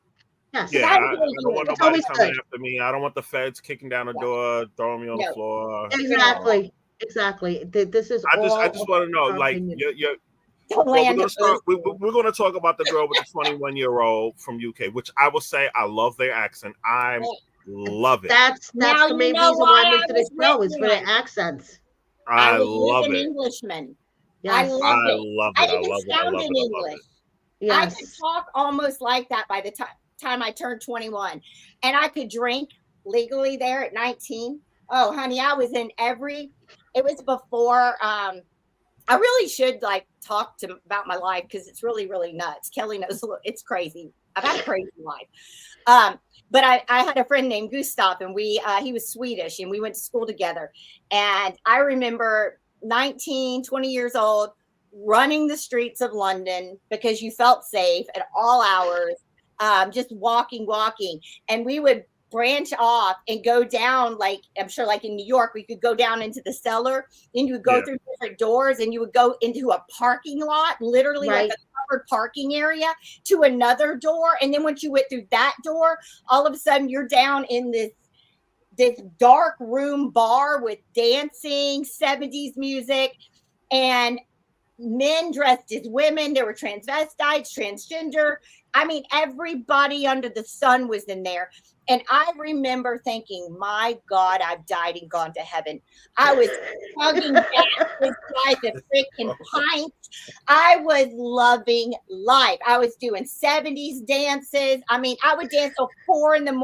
Yes. Yeah, I don't want nobody coming after me. I don't want the feds kicking down the door, throwing me on the floor. Exactly. This is. I just want to know, like, we're going to talk about the girl with the 21-year-old from UK, which I will say I love their accent. I love it. That's the main reason why I'm into this show is for their accents. I love it. Englishman. Yes. I love it. I even sound in English. Yes. I could talk almost like that by the time I turned 21. And I could drink legally there at 19. Oh, honey, I was in it was before, I really should talk about my life because it's really, really nuts. Kelly knows it's crazy. I've had a crazy life. But I had a friend named Gustav, and he was Swedish, and we went to school together. And I remember 19, 20 years old, running the streets of London because you felt safe at all hours, just walking. And we would branch off and go down, I'm sure in New York, we could go down into the cellar, and you would go through different doors, and you would go into a parking lot, literally like a covered parking area, to another door. And then once you went through that door, all of a sudden you're down in this dark room bar with dancing, 70s music. And men dressed as women. There were transvestites, transgender. I mean, everybody under the sun was in there. And I remember thinking, my God, I've died and gone to heaven. I was hugging back this guy's a freaking pint. I was loving life. I was doing 70s dances. I mean, I would dance till 4 a.m,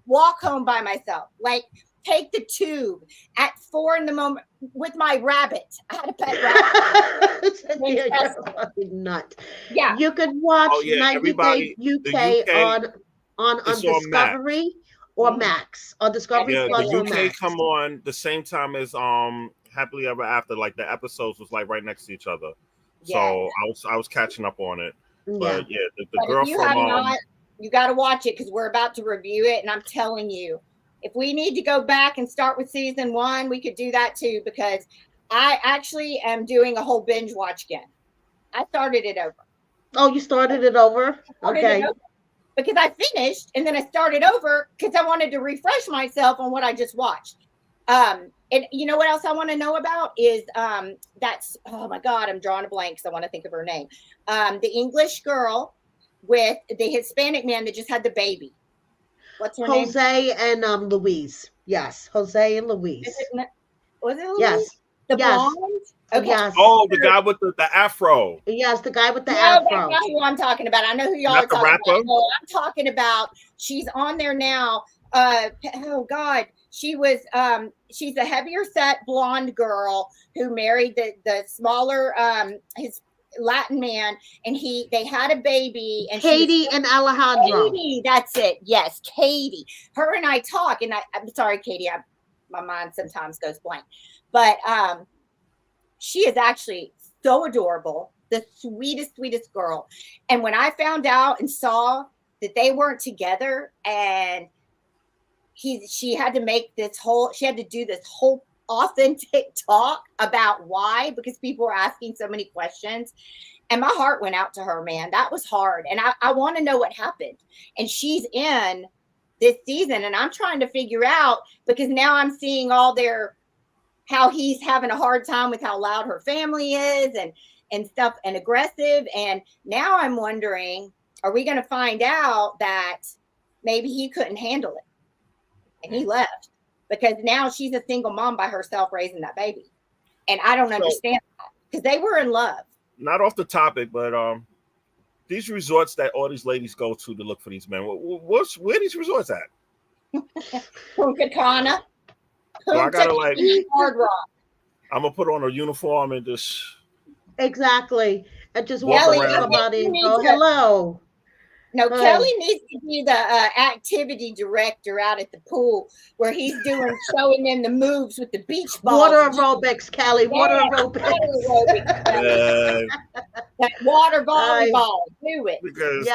walk home by myself, like take the tube at 4 a.m. with my rabbit. I had a pet rabbit. You're a fucking nut. Yeah. You can watch 90 Day UK on Discovery or Max. On Discovery Plus the or UK Max. come on the same time as Happily Ever After. Like the episodes was like right next to each other. So I was catching up on it. But the girl from you got to watch it because we're about to review it, and I'm telling you, if we need to go back and start with season 1, we could do that too, because I actually am doing a whole binge watch again. I started it over. Oh, you started it over? Okay. Because I finished and then I started over because I wanted to refresh myself on what I just watched. And you know what else I want to know about is that's, oh my God, I'm drawing a blank because I want to think of her name. The English girl with the Hispanic man that just had the baby. What's her name? Jose and Louise. Yes, Jose and Louise. Was it Louise? Yes. The blonde? Okay. Yes. Oh, the guy with the afro. Yes, the guy with the afro. That's not who I'm talking about. I know who y'all are talking about. No, I'm talking about, she's on there now. Oh God. She was she's a heavier set blonde girl who married the smaller his Latin man, and they had a baby, and Katie and Alejandro. Katie, that's it. Yes, Katie. Her and I talk, and I'm sorry, Katie, my mind sometimes goes blank. But she is actually so adorable, the sweetest girl. And when I found out and saw that they weren't together, and she had to do this whole authentic talk about why, because people were asking so many questions, and my heart went out to her, man. That was hard. And I want to know what happened. And she's in this season, and I'm trying to figure out, because now I'm seeing how he's having a hard time with how loud her family is and stuff, and aggressive. And now I'm wondering, are we going to find out that maybe he couldn't handle it and he left? Because now she's a single mom by herself raising that baby. And I don't understand that, because they were in love. Not off the topic, but these resorts that all these ladies go to look for these men, where are these resorts at? Punta Cana. So I gotta Hard Rock. I'm gonna put on a uniform and just exactly, and just walk around somebody and go hello. No, Kelly needs to be the activity director out at the pool, where he's showing them the moves with the beach balls. Water aerobics, Kelly. Water aerobics. That water volleyball. Do it. Because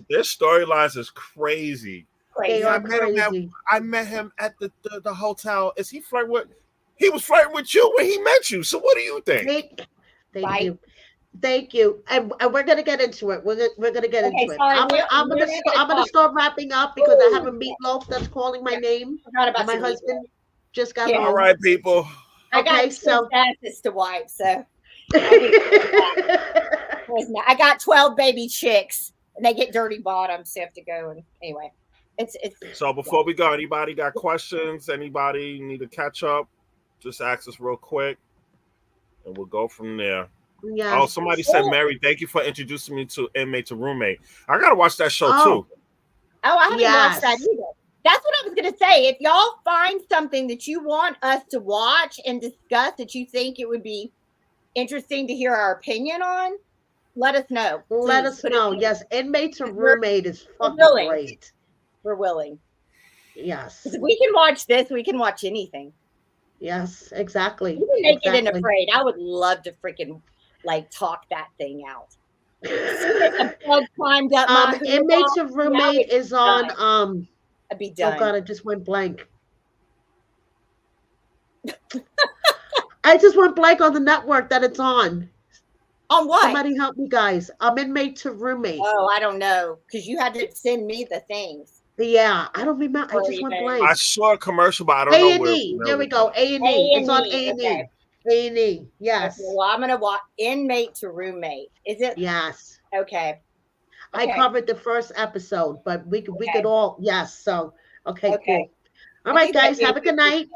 their storylines is crazy. They are crazy. I met him at the hotel. Is he flirting with? He was flirting with you when he met you. So what do you think? Thank you. And we're gonna get into it. We're gonna get into it. I'm gonna start wrapping up because I have a meatloaf that's calling my name. And my husband just got home. All right, people. I got asses to wipe, so I got 12 baby chicks, and they get dirty bottoms, so I have to go. And anyway, it's so before we go, anybody got questions? Anybody need to catch up? Just ask us real quick, and we'll go from there. Yeah. Oh, somebody said, Mary, thank you for introducing me to Inmate to Roommate. I gotta watch that show too. Oh, I haven't watched that either. That's what I was gonna say. If y'all find something that you want us to watch and discuss that you think it would be interesting to hear our opinion on, let us know. Please. Let us know. Yes, Inmate to Roommate is fucking great. We're willing. Yes. If we can watch this, we can watch anything. Yes, exactly. You can make it in Afraid. I would love to freaking talk that thing out. A bug climbed up my Inmate to Roommate is on I'd be done. Oh God, I just went blank. I just went blank on the network that it's on. On what? Somebody help me, guys. I'm Inmate to Roommate. Oh, I don't know, because you had to send me the things. Yeah, I don't remember. I just went blank. I saw a commercial, but I don't know where. A&E. There we go. A&E. It's on A&E. Okay. A&E. Yes. Okay, well, I'm gonna watch inmate to roommate. Is it? Yes. Okay. I covered the first episode, but we could all So okay, cool. All right, guys. Have a good night.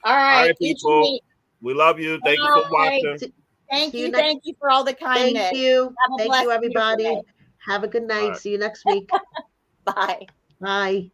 All right, people. We love you. Thank you for watching. Thank you for all the kindness. Thank you, everybody. Have a good night. See you next week. Bye. Bye.